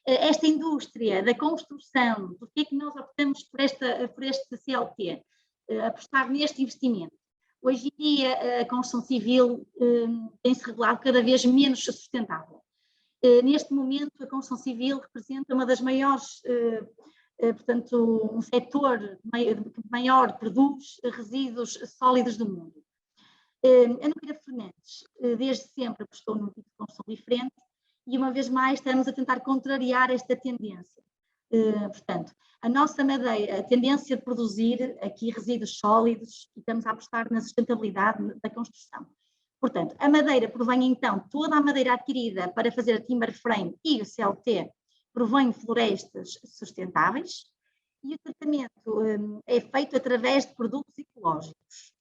Esta indústria da construção, porque é que nós optamos por este CLT? Apostar neste investimento. Hoje em dia a construção civil tem-se revelado cada vez menos sustentável. Neste momento a construção civil representa uma das maiores, portanto, um setor que maior produz resíduos sólidos do mundo. A Nogueira Fernandes desde sempre apostou num tipo de construção diferente e uma vez mais estamos a tentar contrariar esta tendência. Portanto, a nossa madeira, a tendência de produzir aqui resíduos sólidos, e estamos a apostar na sustentabilidade da construção. Portanto, a madeira provém então, toda a madeira adquirida para fazer a timber frame e o CLT provém de florestas sustentáveis e o tratamento é feito através de produtos ecológicos.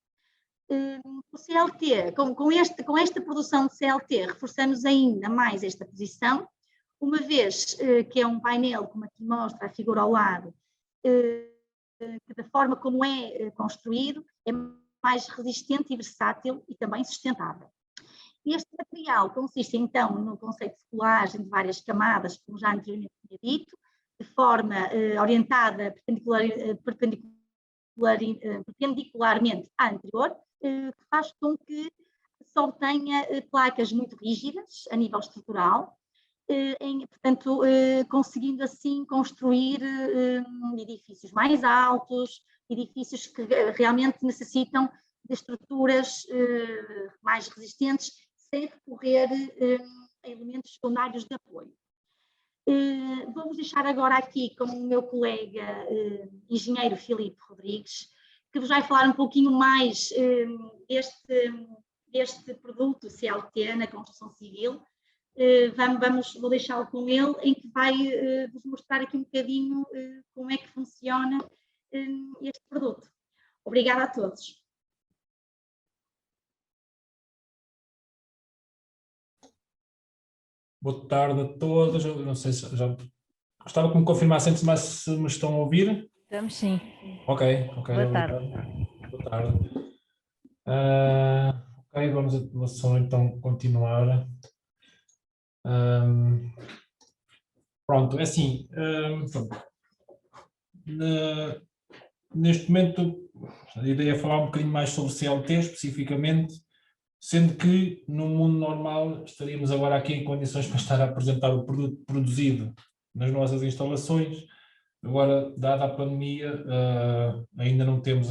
O CLT, com esta produção de CLT, reforçamos ainda mais esta posição, uma vez que é um painel, como aqui mostra a figura ao lado, que da forma como é construído, é mais resistente e versátil e também sustentável. Este material consiste então no conceito de colagem de várias camadas, como já anteriormente tinha dito, de forma orientada perpendicularmente à anterior, que faz com que se obtenha placas muito rígidas a nível estrutural, portanto, conseguindo assim construir edifícios mais altos, edifícios que realmente necessitam de estruturas mais resistentes, sem recorrer a elementos secundários de apoio. Vou-vos deixar agora aqui com o meu colega engenheiro Filipe Rodrigues, que vos vai falar um pouquinho mais deste produto CLT na construção civil. Vou deixá-lo com ele, em que vai vos mostrar aqui um bocadinho como é que funciona este produto. Obrigada a todos. Boa tarde a todos. Eu não sei se já gostava que me confirmassem antes de mais se me estão a ouvir. Estamos sim. Ok. Boa tarde. Boa tarde. Ok, vamos só então continuar. Pronto, é assim. Neste momento, a ideia é falar um bocadinho mais sobre CLT especificamente, sendo que no mundo normal estaríamos agora aqui em condições para estar a apresentar o produto produzido nas nossas instalações. Agora, dada a pandemia, ainda não temos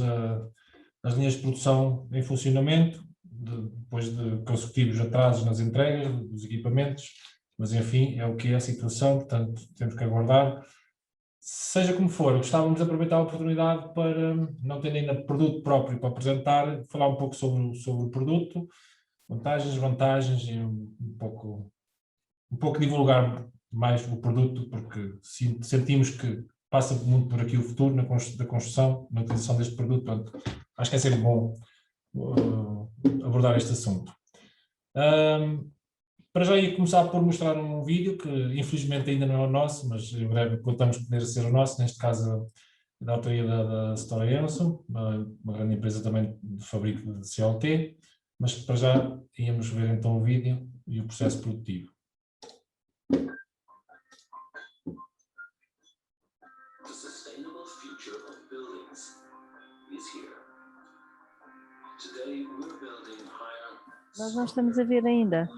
as linhas de produção em funcionamento, depois de consecutivos atrasos nas entregas dos equipamentos, mas enfim, é o que é a situação, portanto temos que aguardar. Seja como for, gostávamos de aproveitar a oportunidade para, não tendo ainda produto próprio para apresentar, falar um pouco sobre o produto, vantagens e um pouco divulgar mais o produto, porque sentimos que passa muito por aqui o futuro da construção, na utilização deste produto, portanto, acho que é sempre bom abordar este assunto. Para já ia começar por mostrar um vídeo que infelizmente ainda não é o nosso, mas em breve contamos poder ser o nosso, neste caso da autoria da Stora Enso, uma grande empresa também de fabrico de CLT, mas para já íamos ver então o vídeo e o processo produtivo. The sustainable future of buildings is here. Today we're building higher. Nós não estamos a ver ainda.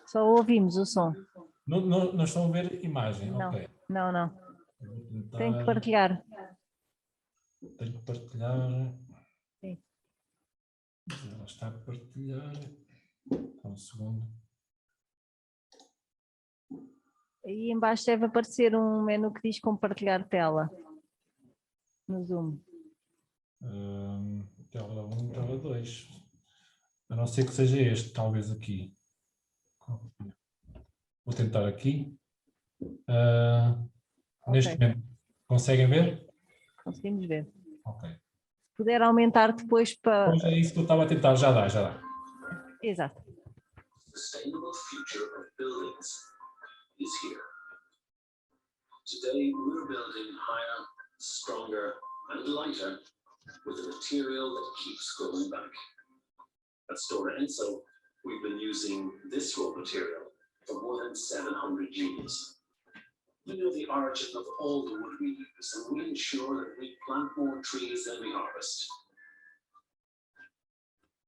Só ouvimos o som. Não estão a ver imagem? Não, ok. não. Tentar... Tem que partilhar. Tenho que partilhar. Sim. Ela está a partilhar. Um segundo. Aí embaixo deve aparecer um menu que diz compartilhar tela. No Zoom. Tela 1, tela 2. A não ser que seja este, talvez aqui. Vou tentar aqui. Neste momento, conseguem ver? Conseguimos ver. Ok. Se puder aumentar depois para... Pois é isso que eu estava a tentar, já dá. Exato. Sustainable future of buildings is here. Today we're building higher, stronger and lighter with a material that keeps going back. At Stora Enso, we've been using this raw material for more than 700 years. We know the origin of all the wood we use, and we ensure that we plant more trees than we harvest.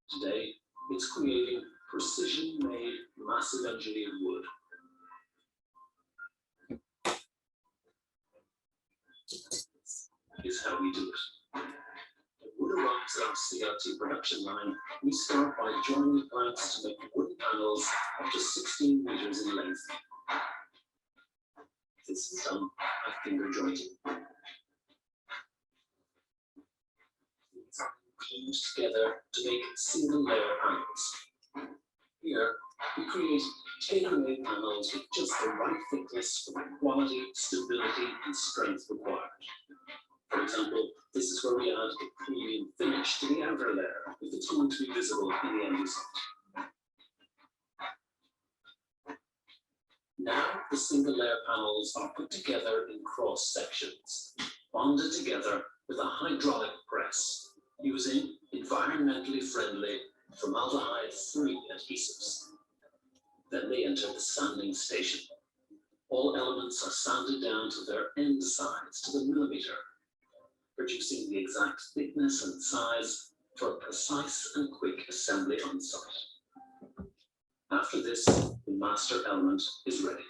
Today, it's creating precision-made, massive engineered wood. Is how we do it. When wood arrives at our CLT production line, we start by joining plants to make wooden panels up to 16 meters in length. This is done by finger jointing. These are fused together to make single layer panels. Here, we create tailor-made panels with just the right thickness for the quality, stability, and strength required. For example, this is where we add a premium finish to the outer layer if it's going to be visible in the end result. Now the single layer panels are put together in cross sections, bonded together with a hydraulic press using environmentally friendly formaldehyde-free adhesives. Then they enter the sanding station. All elements are sanded down to their end sides to the millimeter, producing the exact thickness and size for a precise and quick assembly on site. After this, the master element is ready.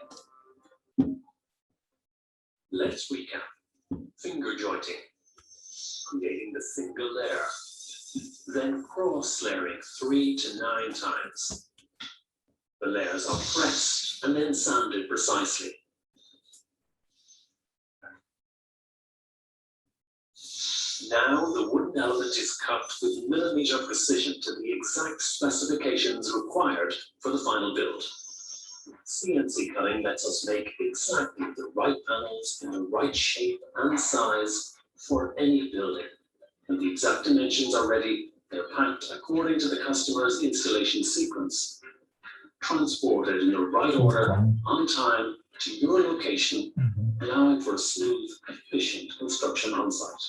Let's recap. Finger jointing, creating the single layer, then cross-layering 3 to 9 times. The layers are pressed and then sanded precisely. Now the wooden element is cut with millimeter precision to the exact specifications required for the final build. CNC cutting lets us make exactly the right panels in the right shape and size for any building. When the exact dimensions are ready, they're packed according to the customer's installation sequence, transported in the right order on time to your location, allowing for a smooth, efficient construction on site.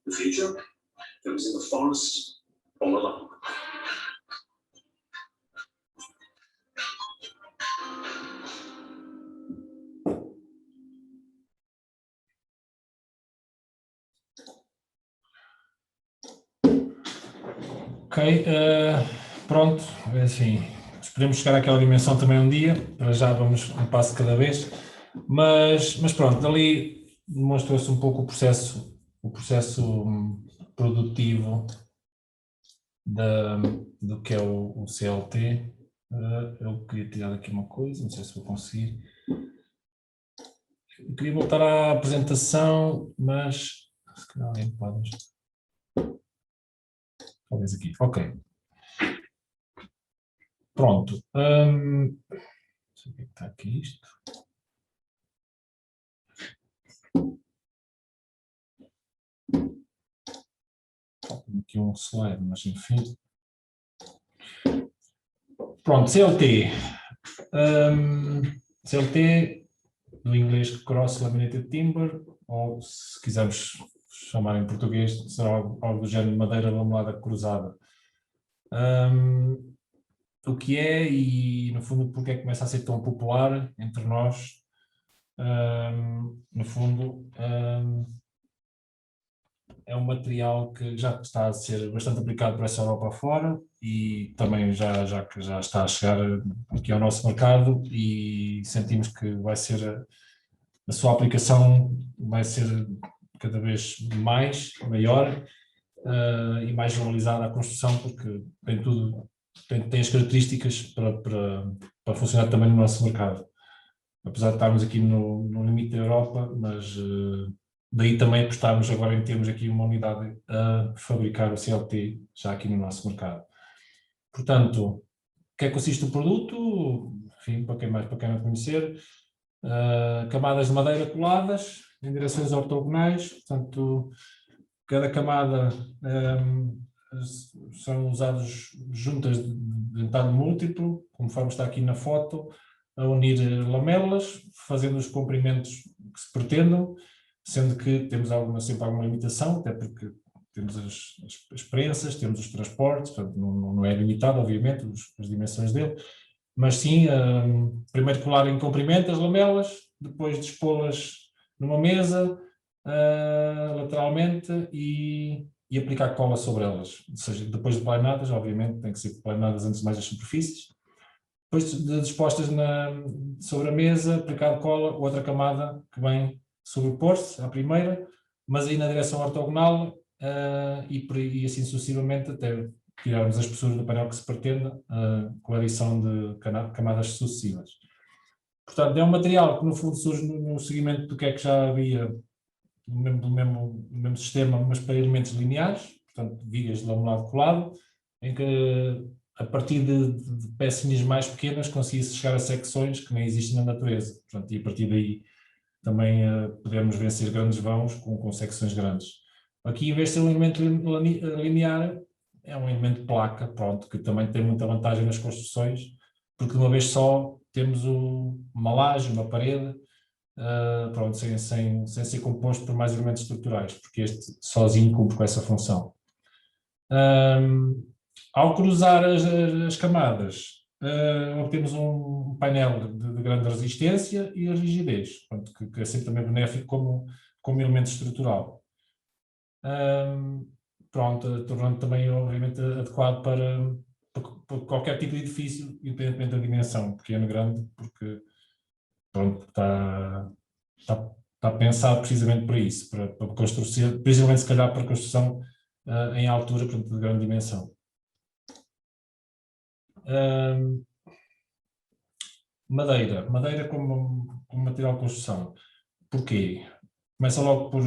The future lives in the forest all along. Ok, pronto, é assim, esperemos chegar àquela dimensão também um dia, para já vamos um passo cada vez, mas pronto, dali demonstrou-se um pouco o processo produtivo do que é o CLT. Eu queria tirar aqui uma coisa, não sei se vou conseguir. Eu queria voltar à apresentação, mas se calhar alguém pode... Talvez aqui, ok. Pronto. Não sei o que está aqui isto. Falta aqui um slide, mas enfim. Pronto, CLT. CLT, no inglês Cross Laminated Timber, ou se quisermos chamar em português, será algo do género de madeira lamelada cruzada. O que é e, no fundo, porque é que começa a ser tão popular entre nós, no fundo, é um material que já está a ser bastante aplicado por essa Europa afora e também já está a chegar aqui ao nosso mercado e sentimos que vai ser, a sua aplicação vai ser cada vez maior e mais generalizada a construção, porque tem tudo, tem as características para funcionar também no nosso mercado. Apesar de estarmos aqui no limite da Europa, mas daí também apostarmos agora em termos aqui uma unidade a fabricar o CLT já aqui no nosso mercado. Portanto, o que é que consiste o produto? Enfim, para quem não conhecer, camadas de madeira coladas em direções ortogonais, portanto, cada camada são usadas juntas de entalhe múltiplo, conforme está aqui na foto, a unir lamelas, fazendo os comprimentos que se pretendam, sendo que temos sempre alguma limitação, até porque temos as prensas, temos os transportes, portanto não é limitado, obviamente, as dimensões dele, mas sim, primeiro colar em comprimento as lamelas, depois dispô-las numa mesa, lateralmente, e aplicar cola sobre elas, ou seja, depois de planadas, obviamente, tem que ser planadas antes de mais as superfícies, depois dispostas sobre a mesa, aplicado cola, outra camada que vem sobrepor-se à primeira, mas aí na direção ortogonal, e assim sucessivamente, até tirarmos as espessuras do painel que se pretenda, com a adição de camadas sucessivas. Portanto, é um material que no fundo surge no seguimento do que é que já havia do mesmo sistema, mas para elementos lineares, portanto vigas de lamelado colado, em que a partir de pecinhas mais pequenas conseguia-se chegar a secções que nem existem na natureza, portanto, e a partir daí também podemos vencer grandes vãos com secções grandes. Aqui, em vez de ser um elemento linear, é um elemento de placa, pronto, que também tem muita vantagem nas construções, porque de uma vez só temos uma laje, uma parede, pronto, sem ser composto por mais elementos estruturais, porque este sozinho cumpre com essa função. Ao cruzar as camadas, obtemos um painel de grande resistência e rigidez, pronto, que é sempre também benéfico como elemento estrutural. Pronto, tornando também, obviamente, adequado para qualquer tipo de edifício, independentemente da dimensão, pequeno, grande, porque pronto, está pensado precisamente para isso, para construção, principalmente se calhar para construção em altura, portanto, de grande dimensão. Madeira como material de construção. Porquê? Começa logo por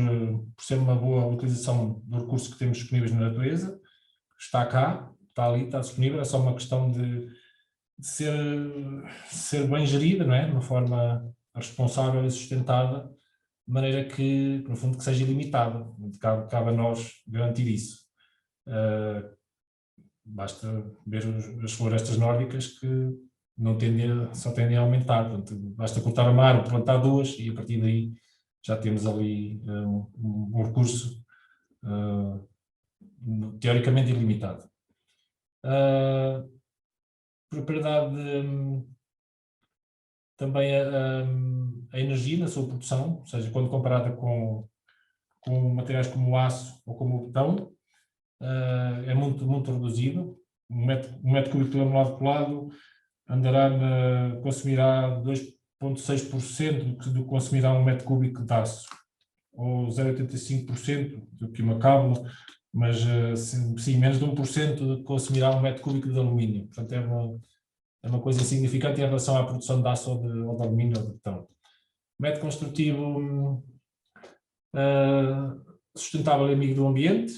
ser uma boa utilização do recurso que temos disponíveis na natureza, está cá, está ali, está disponível, é só uma questão de ser bem gerida, não é? De uma forma responsável e sustentada, de maneira que, no fundo, que seja ilimitada. Cabe a nós garantir isso. Basta ver as florestas nórdicas que não só tendem a aumentar. Portanto, basta cortar uma árvore, plantar duas e a partir daí já temos ali um recurso teoricamente ilimitado. Propriedade também a energia na sua produção, ou seja, quando comparada com materiais como o aço ou como o betão, é muito reduzido. Um metro cúbico de granulado colado consumirá 2,6% do que consumirá um metro cúbico de aço, ou 0,85% do que uma cábula, mas sim, menos de 1% do que consumirá um metro cúbico de alumínio. Portanto, é uma coisa insignificante em relação à produção de aço ou de alumínio ou de betão. Método construtivo sustentável e amigo do ambiente.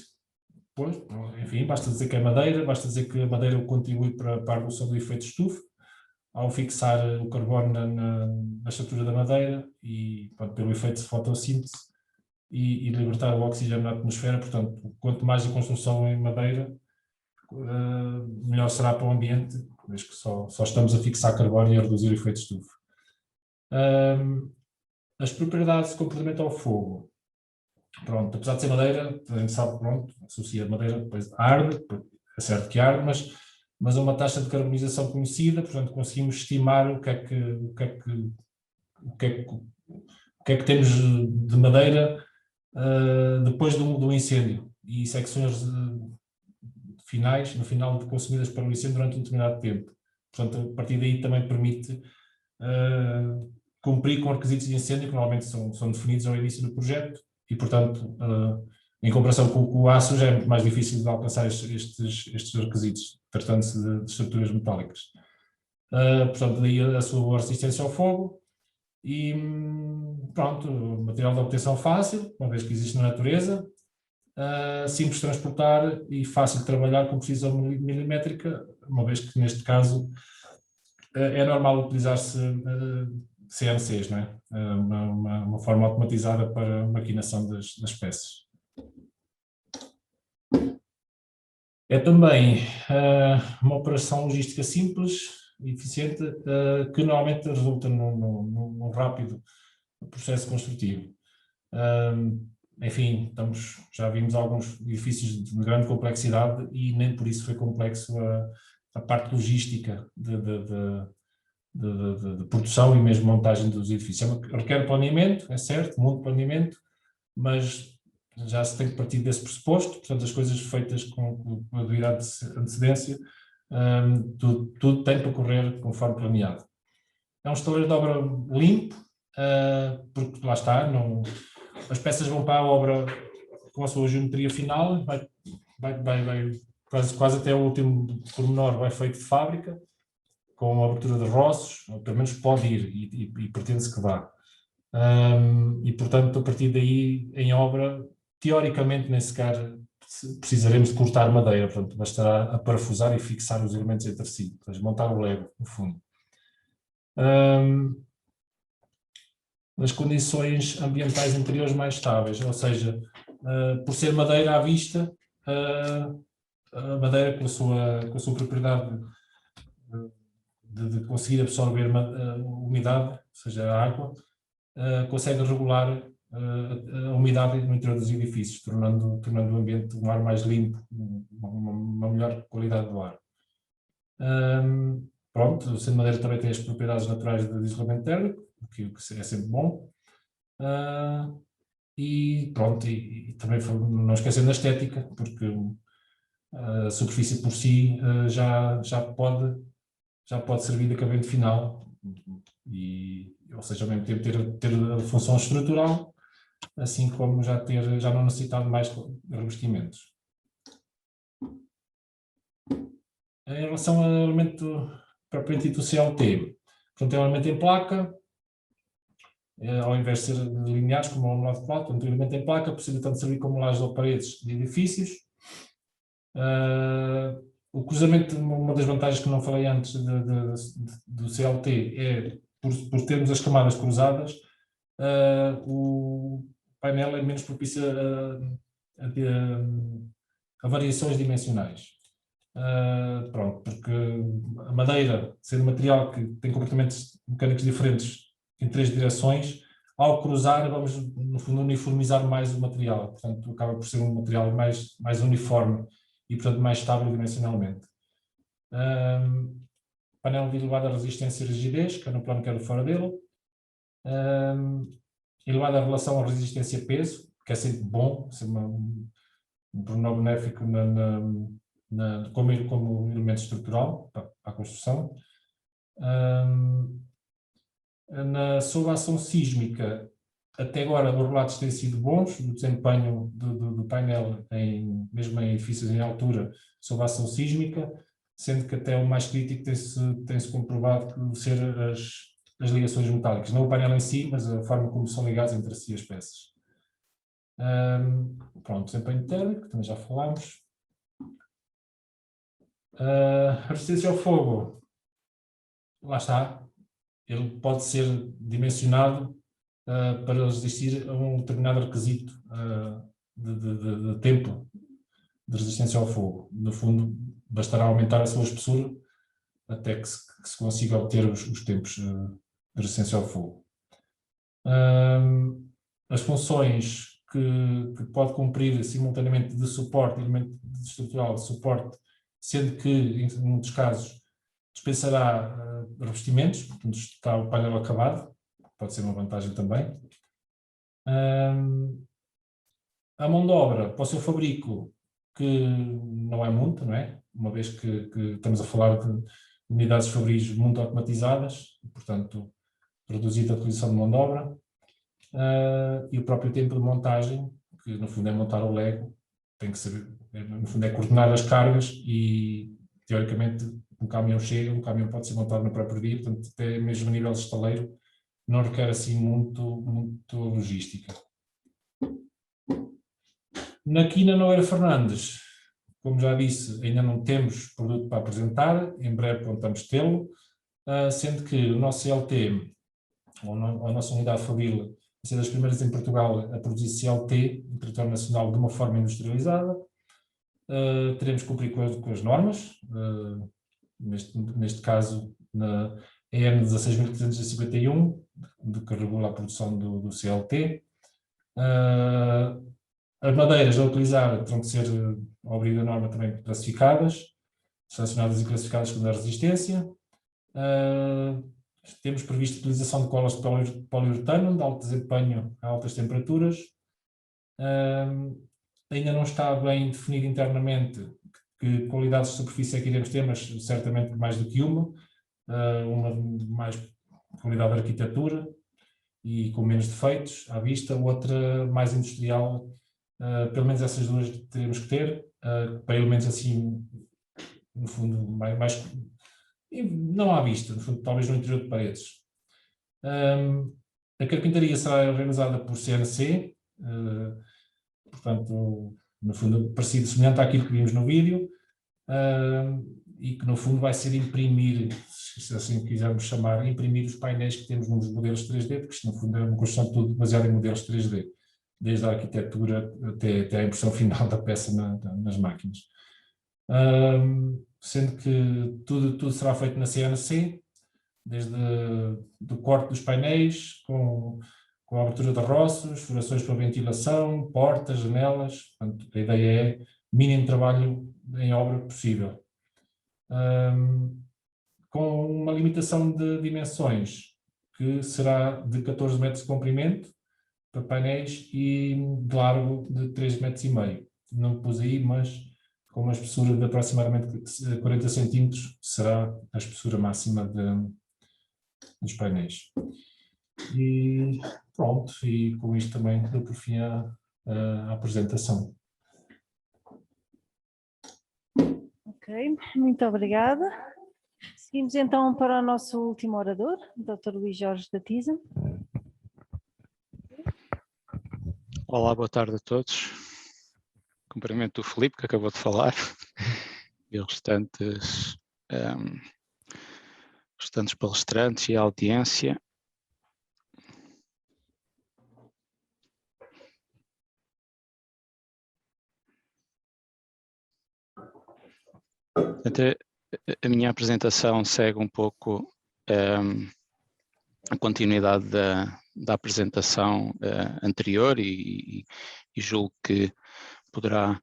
Pois, enfim, basta dizer que é madeira, basta dizer que a madeira contribui para a redução do efeito estufa, ao fixar o carbono na estrutura da madeira e pelo efeito de fotossíntese e libertar o oxigênio na atmosfera. Portanto, quanto mais a construção em madeira, melhor será para o ambiente, vez que só estamos a fixar carbono e a reduzir o efeito estufa. As propriedades de comportamento ao fogo. Pronto, apesar de ser madeira, a gente sabe, pronto, associa a madeira, depois arde, é certo que arde, mas a uma taxa de carbonização conhecida, portanto conseguimos estimar o que é que temos de madeira depois do incêndio, e isso é que são as no final de consumidas para o incêndio durante um determinado tempo. Portanto, a partir daí também permite cumprir com requisitos de incêndio que normalmente são definidos ao início do projeto e, portanto, em comparação com o aço já é muito mais difícil de alcançar estes requisitos, tratando-se de estruturas metálicas. Portanto, daí a sua boa resistência ao fogo e, pronto, material de obtenção fácil, uma vez que existe na natureza, simples de transportar e fácil de trabalhar com precisão milimétrica, uma vez que neste caso é normal utilizar-se CNCs, não é? Uma forma automatizada para a maquinação das peças. É também uma operação logística simples e eficiente que normalmente resulta num rápido processo construtivo. Enfim, já vimos alguns edifícios de grande complexidade e nem por isso foi complexo a parte logística de produção e mesmo montagem dos edifícios. Requer planeamento, é certo, muito planeamento, mas já se tem que partir desse pressuposto, portanto as coisas feitas com a devida antecedência, tudo tem para correr conforme planeado. É um estaleiro de obra limpo, porque lá está, as peças vão para a obra com a sua geometria final, vai quase até o último pormenor vai feito de fábrica, com a abertura de roços, ou pelo menos pode ir e pretende-se que vá. E portanto, a partir daí, em obra, teoricamente nem sequer precisaremos de cortar madeira, portanto bastará a parafusar e fixar os elementos entre si, ou seja, montar o Lego, no fundo. As condições ambientais interiores mais estáveis, ou seja, por ser madeira à vista, a madeira com a sua propriedade de conseguir absorver umidade, ou seja, a água, consegue regular a umidade no interior dos edifícios, tornando o ambiente um ar mais limpo, uma melhor qualidade do ar. Pronto, o sendo madeira também tem as propriedades naturais de isolamento térmico, o que é sempre bom. E pronto, e também não esquecendo da estética, porque a superfície por si já pode servir de acabamento final, ou seja, ao mesmo tempo ter a função estrutural, assim como já não necessitar de mais revestimentos. Em relação ao elemento propriamente dito do CLT, portanto é um elemento em placa, ao invés de ser lineares como ao lado de placa, portanto, um elemento em placa, possibilitando servir como lajes ou paredes de edifícios. O cruzamento, uma das vantagens que não falei antes do CLT é, por termos as camadas cruzadas, o painel é menos propício a variações dimensionais. Pronto, porque a madeira, sendo um material que tem comportamentos mecânicos diferentes em 3 direções, ao cruzar vamos, no fundo, uniformizar mais o material. Portanto, acaba por ser um material mais uniforme e, portanto, mais estável dimensionalmente. Painel de elevada resistência e rigidez, quer no plano, quer fora dele. Elevada relação à resistência-peso, que é sempre bom, sempre um pormenor benéfico como elemento estrutural para a construção. Sob a ação sísmica, até agora os relatos têm sido bons no desempenho do painel, mesmo em edifícios em altura, sob a ação sísmica, sendo que até o mais crítico tem-se comprovado ser as ligações metálicas, não o painel em si, mas a forma como são ligadas entre si as peças. Pronto, desempenho térmico, também já falámos. A resistência ao fogo, lá está, ele pode ser dimensionado para resistir a um determinado requisito de tempo de resistência ao fogo. No fundo, bastará aumentar a sua espessura até que se consiga obter os tempos de resistência ao fogo. As funções que pode cumprir simultaneamente de suporte, elemento estrutural de suporte, sendo que, em muitos casos, dispensará revestimentos, portanto está o painel acabado, pode ser uma vantagem também. A mão de obra para o seu fabrico, que não é muito, não é? Uma vez que estamos a falar de unidades fabris muito automatizadas, portanto reduzida a utilização de mão de obra, e o próprio tempo de montagem, que no fundo é montar o Lego, tem que saber, no fundo é coordenar as cargas e teoricamente um caminhão chega, um caminhão pode ser montado no próprio dia, portanto até mesmo a nível de estaleiro não requer assim muito logística. Na Quina Nogueira Fernandes, como já disse, ainda não temos produto para apresentar, em breve contamos tê-lo, sendo que o nosso CLT, ou a nossa unidade fabril, vai ser das primeiras em Portugal a produzir CLT, em território nacional, de uma forma industrializada. Teremos que cumprir com as normas, neste caso na EN 16.351, que regula a produção do CLT. As madeiras a utilizar terão que ser, ao abrir da norma, também classificadas, selecionadas e classificadas segundo a resistência. Temos previsto a utilização de colas de poliuretano de alto desempenho a altas temperaturas. Ainda não está bem definido internamente que qualidades de superfície é que iremos ter, mas certamente mais do que uma de mais qualidade de arquitetura e com menos defeitos à vista, outra mais industrial. Pelo menos essas duas teremos que ter, para elementos assim, no fundo, mais não à vista, no fundo, talvez no interior de paredes. A carpintaria será realizada por CNC, portanto, no fundo, parecido, semelhante àquilo que vimos no vídeo, e que no fundo vai ser imprimir, se assim quisermos chamar, imprimir os painéis que temos nos modelos 3D, porque isto no fundo é uma construção tudo baseada em modelos 3D. Desde a arquitetura até a impressão final da peça nas máquinas. sendo que tudo será feito na CNC, desde do corte dos painéis, com a abertura de roços, furações para ventilação, portas, janelas. Portanto, a ideia é mínimo trabalho em obra possível. Com uma limitação de dimensões, que será de 14 metros de comprimento para painéis e de largo de 3,5 metros. Não pus aí, mas com uma espessura de aproximadamente 40 centímetros será a espessura máxima dos painéis. E pronto, e com isto também dou por fim a apresentação. Ok, muito obrigada. Seguimos então para o nosso último orador, o Dr. Luís Jorge da TISA. Olá, boa tarde a todos. Cumprimento o Filipe, que acabou de falar, e os restantes palestrantes e a audiência. A minha apresentação segue um pouco a continuidade da apresentação anterior e julgo que poderá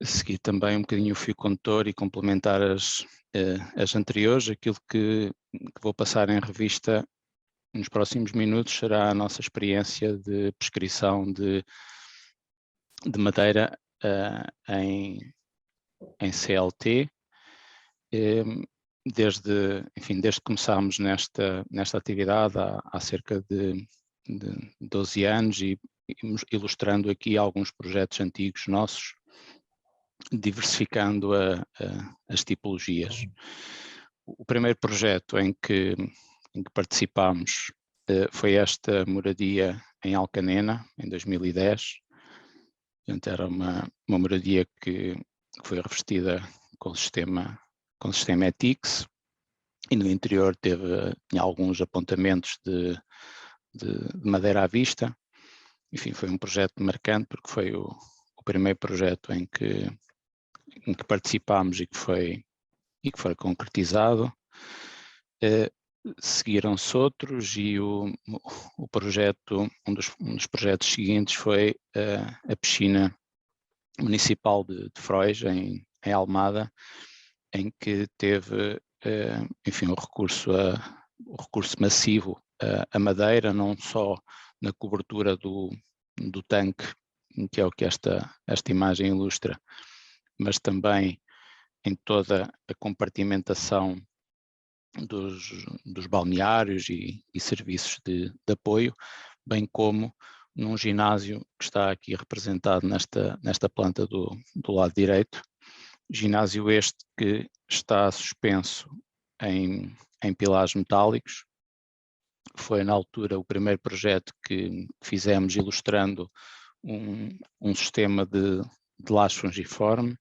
seguir também um bocadinho o fio condutor e complementar as anteriores. Aquilo que vou passar em revista nos próximos minutos será a nossa experiência de prescrição de madeira em CLT, desde que começámos nesta atividade há cerca de 12 anos e ilustrando aqui alguns projetos antigos nossos, diversificando as tipologias. O primeiro projeto em que participámos foi esta moradia em Alcanena, em 2010. Portanto, era uma moradia que foi revestida com o sistema ETICS e no interior tinha alguns apontamentos de madeira à vista. Enfim, foi um projeto marcante porque foi o primeiro projeto em que participámos e que foi concretizado. Seguiram-se outros e o projeto, um dos projetos seguintes foi a piscina municipal de Frois, em Almada, em que teve, enfim, o recurso massivo a madeira, não só na cobertura do tanque, que é o que esta imagem ilustra, mas também em toda a compartimentação dos balneários e serviços de apoio, bem como num ginásio que está aqui representado nesta planta do lado direito. Ginásio este que está suspenso em pilares metálicos. Foi na altura o primeiro projeto que fizemos ilustrando um sistema de laje fungiforme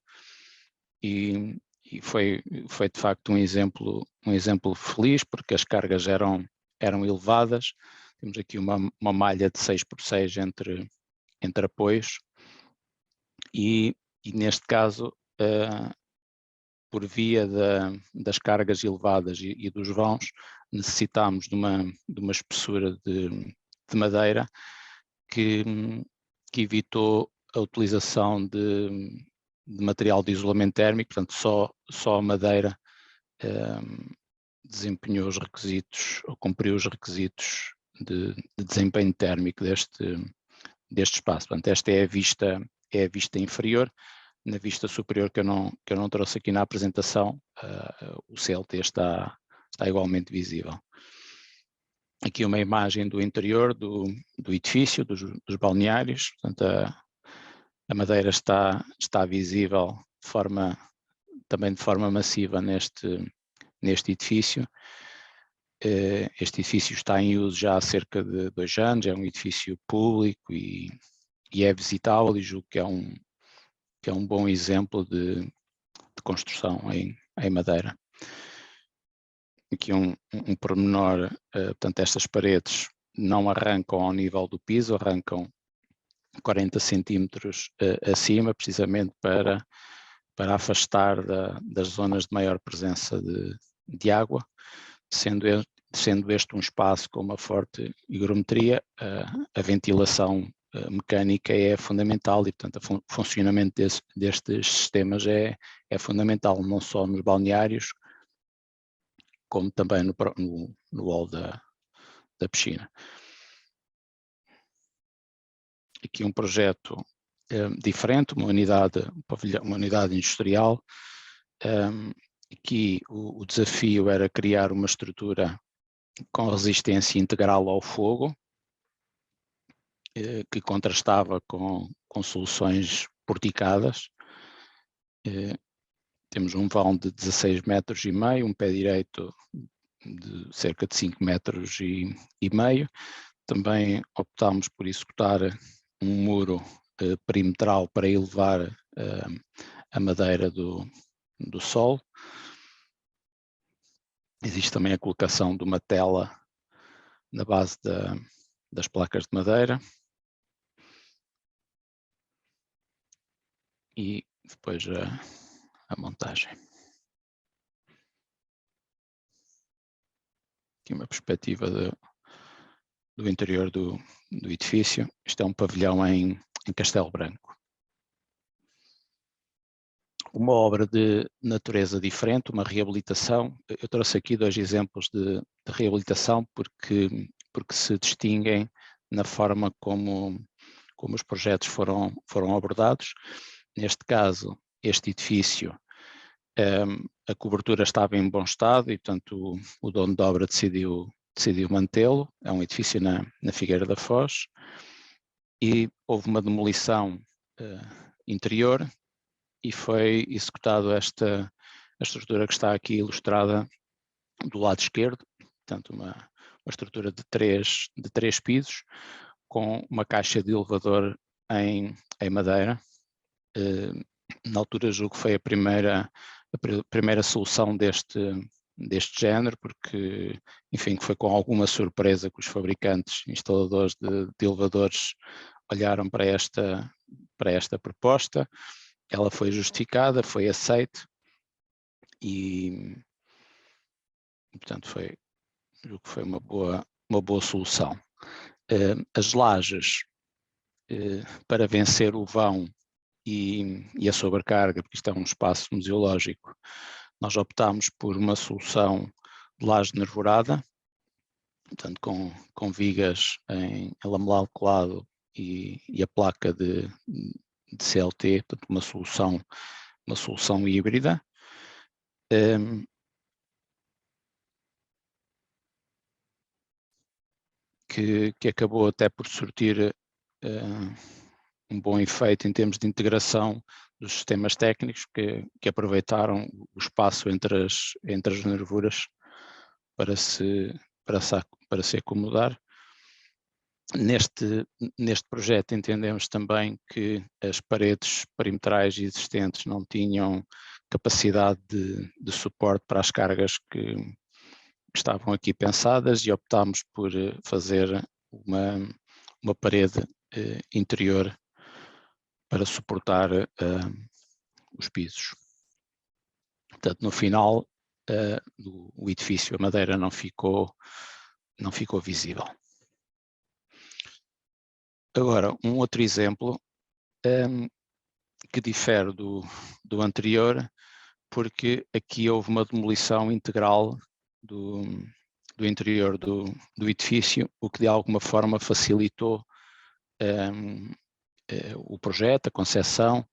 e foi de facto um exemplo feliz, porque as cargas eram elevadas. Temos aqui uma malha de 6x6 entre apoios e neste caso, por via das cargas elevadas e dos vãos, necessitámos de uma espessura de madeira que evitou a utilização de material de isolamento térmico. Portanto, só a madeira desempenhou os requisitos, ou cumpriu os requisitos de desempenho térmico deste espaço. Portanto, esta é a vista inferior. Na vista superior, que eu não trouxe aqui na apresentação, o CLT está igualmente visível. Aqui uma imagem do interior do edifício, dos balneários. Portanto, a madeira está visível também de forma massiva neste edifício. Este edifício está em uso já há cerca de 2 anos, é um edifício público e é visitável, e julgo que é um bom exemplo de construção em madeira. Aqui um pormenor, portanto, estas paredes não arrancam ao nível do piso, arrancam 40 centímetros acima, precisamente para para afastar das zonas de maior presença de água, sendo este um espaço com uma forte higrometria, a ventilação mecânica é fundamental e, portanto, o funcionamento destes sistemas é fundamental, não só nos balneários, como também no hall da piscina. Aqui um projeto diferente, uma unidade industrial. Aqui o desafio era criar uma estrutura com resistência integral ao fogo, que contrastava com soluções porticadas. Temos um vão de 16,5 metros, um pé direito de cerca de 5,5 metros. Também optámos por executar um muro perimetral para elevar a madeira do solo. Existe também a colocação de uma tela na base das placas de madeira. E depois a montagem. Aqui uma perspectiva do interior do edifício. Isto é um pavilhão em Castelo Branco. Uma obra de natureza diferente, uma reabilitação. Eu trouxe aqui 2 exemplos de reabilitação porque se distinguem na forma como os projetos foram abordados. Neste caso, este edifício, a cobertura estava em bom estado e, portanto, o dono de obra decidiu mantê-lo. É um edifício na Figueira da Foz e houve uma demolição interior e foi executado a estrutura que está aqui ilustrada do lado esquerdo, portanto, uma estrutura de três pisos com uma caixa de elevador em madeira. Na altura julgo que foi a primeira solução deste género, porque, enfim, foi com alguma surpresa que os fabricantes, instaladores de elevadores olharam para esta proposta. Ela foi justificada, foi aceite e portanto, julgo que foi uma boa solução. As lajes, para vencer o vão e a sobrecarga, porque isto é um espaço museológico, nós optámos por uma solução de laje nervurada, portanto com vigas em lamelado colado e a placa de CLT, portanto uma solução híbrida. Que acabou até por surtir um bom efeito em termos de integração dos sistemas técnicos que aproveitaram o espaço entre as nervuras para se acomodar. Neste projeto entendemos também que as paredes perimetrais existentes não tinham capacidade de suporte para as cargas que estavam aqui pensadas e optámos por fazer uma parede interior para suportar os pisos. Portanto, no final, o edifício, a madeira não ficou visível. Agora, um outro exemplo que difere do anterior, porque aqui houve uma demolição integral do interior do edifício, o que de alguma forma facilitou o projeto, a concepção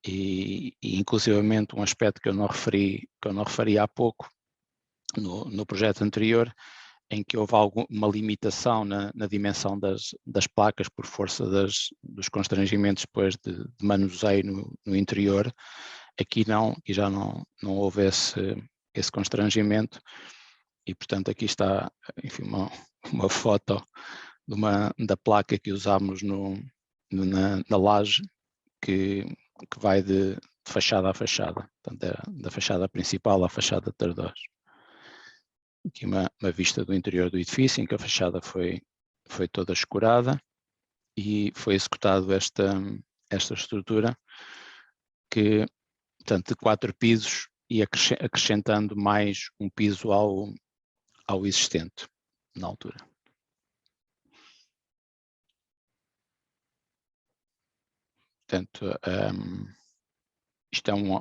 e inclusivamente um aspecto que eu não referi há pouco no projeto anterior, em que houve uma limitação na dimensão das placas por força dos constrangimentos depois de manuseio no interior. Aqui já não houve esse constrangimento e, portanto, aqui está, enfim, uma foto da placa que usámos na laje que vai de fachada a fachada, portanto, da fachada principal à fachada de arredores. Aqui uma vista do interior do edifício, em que a fachada foi toda escurada e foi executado esta estrutura que portanto, de 4 pisos e acrescentando mais um piso ao existente na altura. Portanto,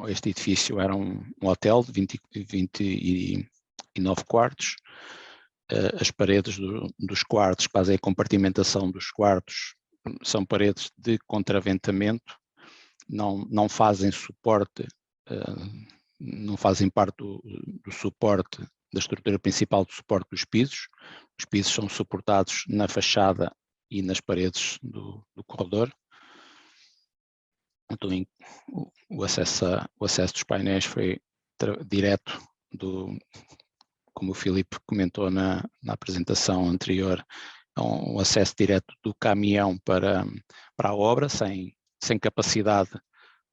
este edifício era um hotel de 29 quartos. As paredes dos quartos, que fazem a compartimentação dos quartos, são paredes de contraventamento, não fazem suporte, não fazem parte do suporte, da estrutura principal do suporte dos pisos. Os pisos são suportados na fachada e nas paredes do corredor. Então, o acesso dos painéis foi direto como o Filipe comentou na apresentação anterior, um acesso direto do caminhão para a obra, sem capacidade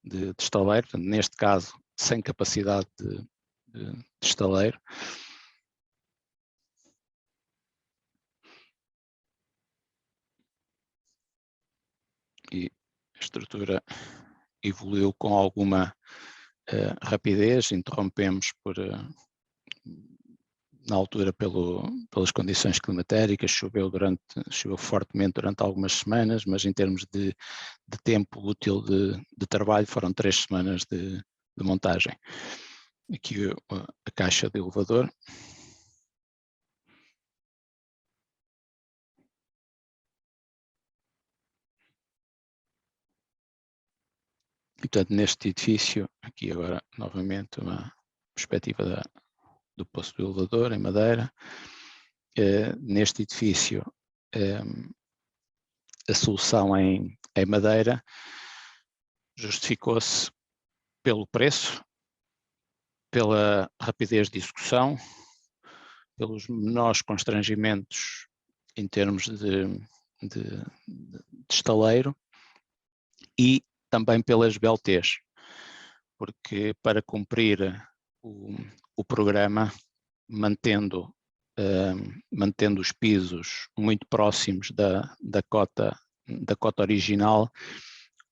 de estaleiro, portanto, neste caso, sem capacidade de estaleiro. E a estrutura evoluiu com alguma rapidez, interrompemos na altura pelas condições climatéricas, choveu fortemente durante algumas semanas, mas em termos de tempo útil de trabalho foram 3 semanas de montagem. Aqui a caixa de elevador. E, portanto, neste edifício, aqui agora novamente uma perspectiva do poço do elevador em madeira. Neste edifício, a solução em madeira justificou-se pelo preço, pela rapidez de execução, pelos menores constrangimentos em termos de estaleiro e também pelas beltês, porque para cumprir o programa, mantendo os pisos muito próximos da cota original,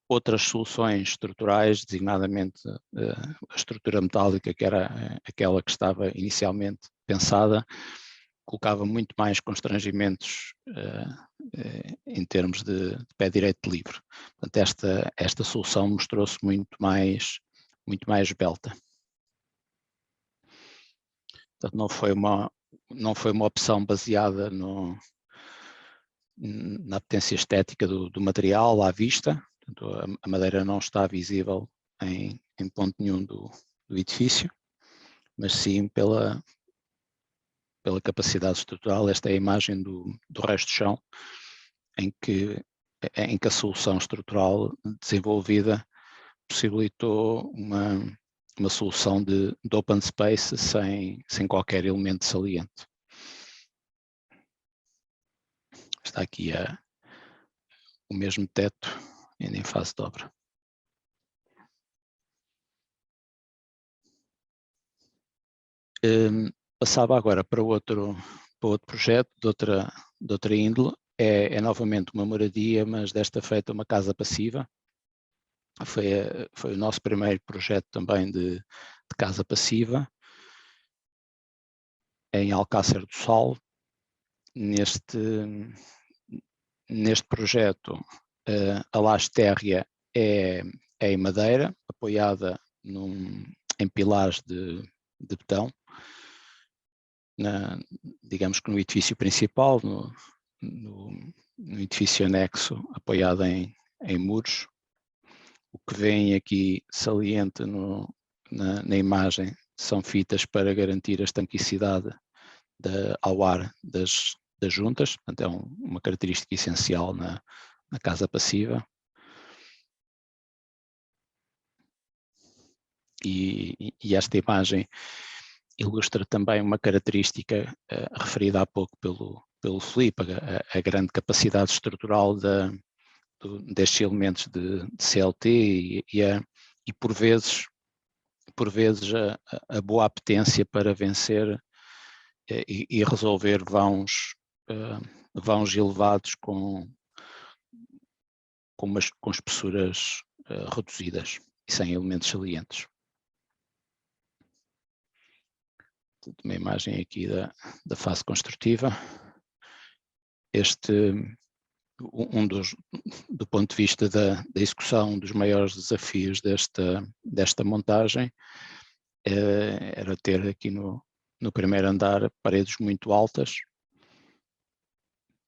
outras soluções estruturais, designadamente a estrutura metálica, que era aquela que estava inicialmente pensada, colocava muito mais constrangimentos em termos de pé direito livre. Portanto, esta solução mostrou-se muito mais esbelta. Portanto, não foi uma opção baseada na potência estética do material à vista. Portanto, a madeira não está visível em ponto nenhum do edifício, mas sim pela capacidade estrutural. Esta é a imagem do resto do chão, em que a solução estrutural desenvolvida possibilitou uma solução de open space sem qualquer elemento saliente. Está aqui o mesmo teto, ainda em fase de obra. Passava agora para outro projeto de outra índole. É novamente uma moradia, mas desta feita uma casa passiva. Foi o nosso primeiro projeto também de casa passiva, em Alcácer do Sal. Neste projeto, a laje térrea é em madeira, apoiada em pilares de betão, digamos que no edifício principal, no edifício anexo, apoiado em muros. O que vem aqui saliente na imagem são fitas para garantir a estanquicidade ao ar das juntas. Portanto, é uma característica essencial na casa passiva. E esta imagem ilustra também uma característica referida há pouco pelo Filipe, a grande capacidade estrutural destes elementos de CLT e por vezes a boa apetência para vencer e resolver vãos elevados com espessuras reduzidas e sem elementos salientes. portanto, uma imagem aqui da fase construtiva. Do ponto de vista da execução, um dos maiores desafios desta montagem era ter aqui no primeiro andar paredes muito altas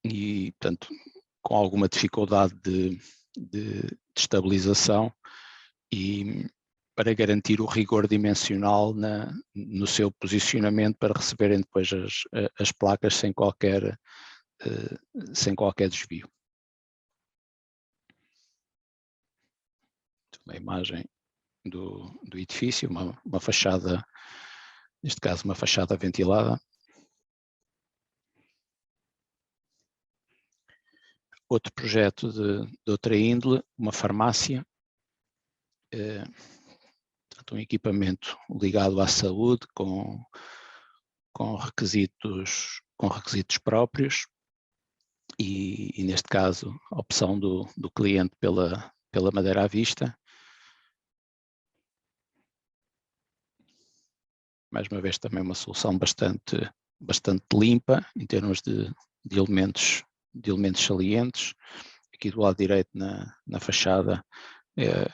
e, portanto, com alguma dificuldade de estabilização, e para garantir o rigor dimensional no seu posicionamento para receberem depois as placas sem qualquer desvio. Uma imagem do edifício, uma fachada, neste caso uma fachada ventilada. Outro projeto de outra índole, uma farmácia, portanto, um equipamento ligado à saúde com requisitos próprios e neste caso a opção do cliente pela madeira à vista. Mais uma vez também uma solução bastante limpa em termos de elementos salientes. Aqui do lado direito na fachada é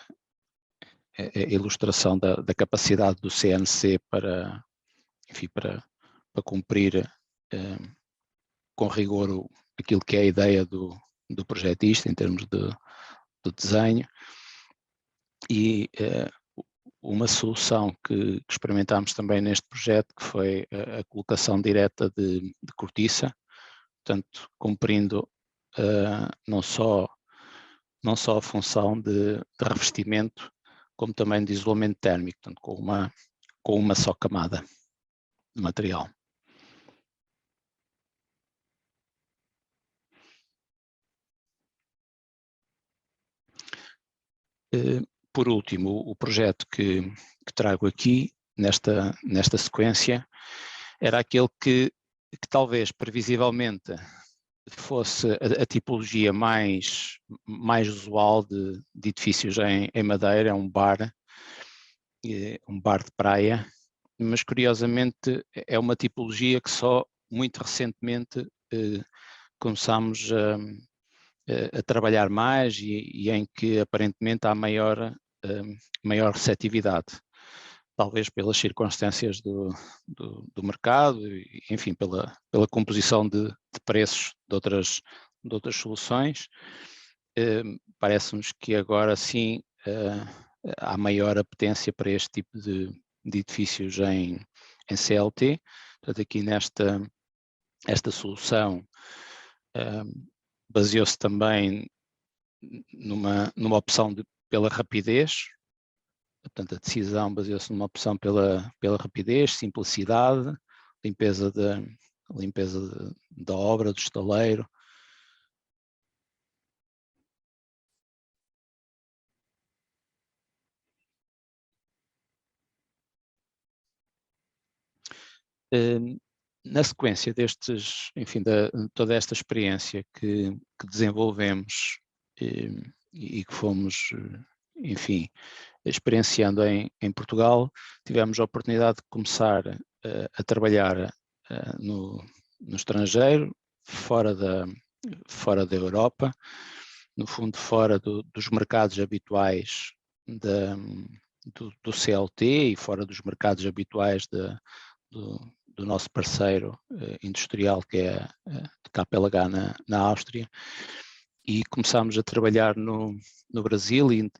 a ilustração da capacidade do CNC para cumprir com rigor aquilo que é a ideia do projetista em termos de desenho. E uma solução que experimentámos também neste projeto, que foi a colocação direta de cortiça, portanto, cumprindo não só a função de revestimento, como também de isolamento térmico, portanto, com uma só camada de material. Por último, o projeto que trago aqui, nesta sequência, era aquele que talvez previsivelmente fosse a tipologia mais usual de edifícios em madeira, é um bar de praia, mas curiosamente é uma tipologia que só muito recentemente começámos a trabalhar mais e em que aparentemente há maior receptividade, talvez pelas circunstâncias do mercado, e, enfim, pela composição de preços de outras soluções. Parece-nos que agora sim há maior apetência para este tipo de edifícios em CLT. Portanto, aqui esta solução baseou-se também numa opção pela rapidez. Portanto, a decisão baseou-se numa opção pela rapidez, simplicidade, limpeza da obra, do estaleiro. Na sequência enfim, toda esta experiência que desenvolvemos e que fomos, enfim, experienciando em Portugal, tivemos a oportunidade de começar a trabalhar no estrangeiro, fora da Europa, no fundo fora dos mercados habituais do CLT e fora dos mercados habituais do nosso parceiro industrial, que é a KPLH na Áustria, e começámos a trabalhar no Brasil e,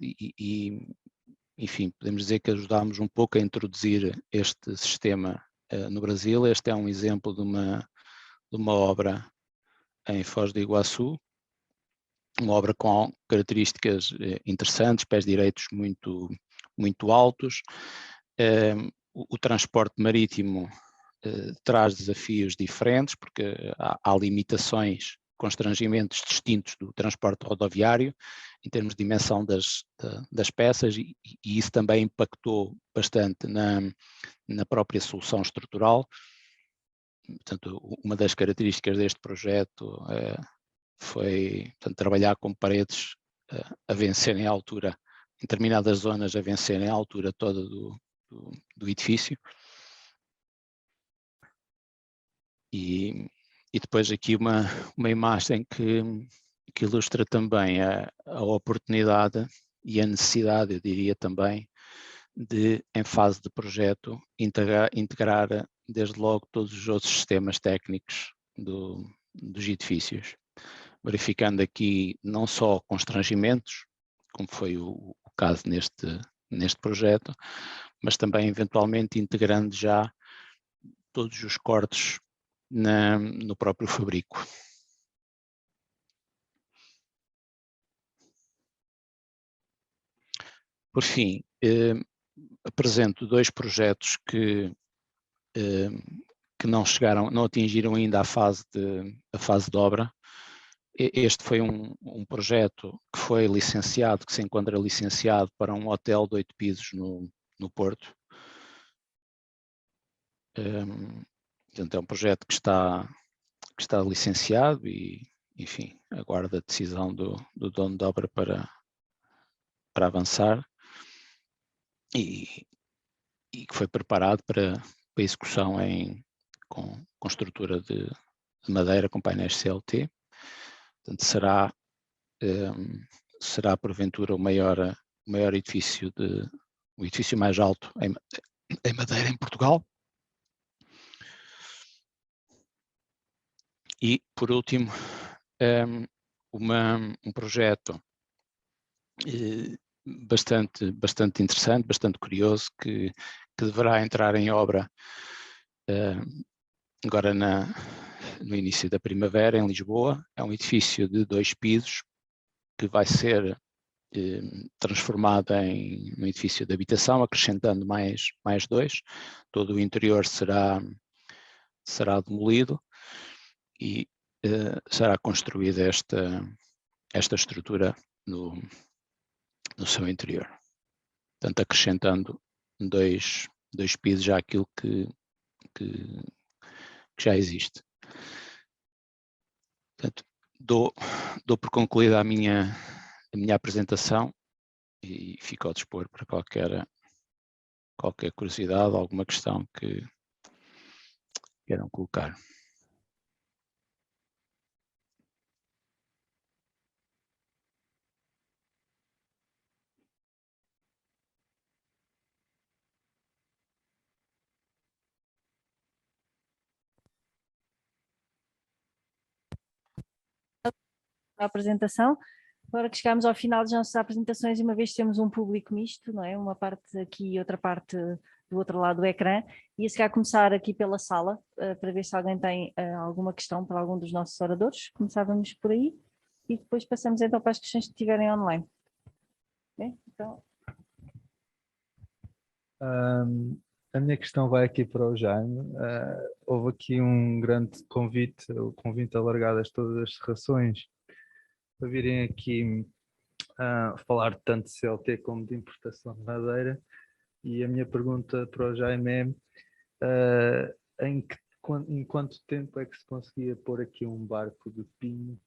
enfim, podemos dizer que ajudámos um pouco a introduzir este sistema no Brasil. Este é um exemplo de uma obra em Foz do Iguaçu, uma obra com características interessantes, pés direitos muito altos. O transporte marítimo traz desafios diferentes, porque há limitações, constrangimentos distintos do transporte rodoviário, em termos de dimensão das peças, e isso também impactou bastante na própria solução estrutural. Portanto, uma das características deste projeto foi, portanto, trabalhar com paredes a vencerem a altura, em determinadas zonas a vencerem a altura toda do edifício. E depois aqui uma imagem que ilustra também a oportunidade e a necessidade, eu diria também, de, em fase de projeto, integrar desde logo todos os outros sistemas técnicos dos edifícios, verificando aqui não só constrangimentos, como foi o caso neste projeto, mas também eventualmente integrando já todos os cortes no próprio fabrico. Por fim, apresento 2 projetos que não atingiram ainda a fase de obra. Este foi um projeto que foi licenciado, que se encontra licenciado para um hotel de 8 pisos no Porto. Portanto, é um projeto que está licenciado e, enfim, aguarda a decisão do dono de obra para avançar e que foi preparado para execução com estrutura de madeira com painéis CLT. Portanto, será porventura o maior edifício, o edifício mais alto em madeira em Portugal. E, por último, um projeto bastante interessante, bastante curioso, que deverá entrar em obra agora no início da primavera, em Lisboa. É um edifício de 2 pisos que vai ser transformado em um edifício de habitação, acrescentando mais 2. Todo o interior será demolido e será construída esta estrutura no seu interior. Portanto, acrescentando 2 pisos àquilo que já existe. Portanto, dou por concluída a minha apresentação e fico ao dispor para qualquer curiosidade, alguma questão que queiram colocar. A apresentação. Agora que chegamos ao final das nossas apresentações, uma vez temos um público misto, não é? Uma parte aqui e outra parte do outro lado do ecrã, e a seguir começar aqui pela sala, para ver se alguém tem alguma questão para algum dos nossos oradores. Começávamos por aí e depois passamos então para as questões que estiverem online. Bem, então... A minha questão vai aqui para o Jaime. Houve aqui um grande convite, o convite alargado a todas as serrações para virem aqui falar tanto de CLT como de importação de madeira, e a minha pergunta para o Jaime é em quanto tempo é que se conseguia pôr aqui um barco de pinho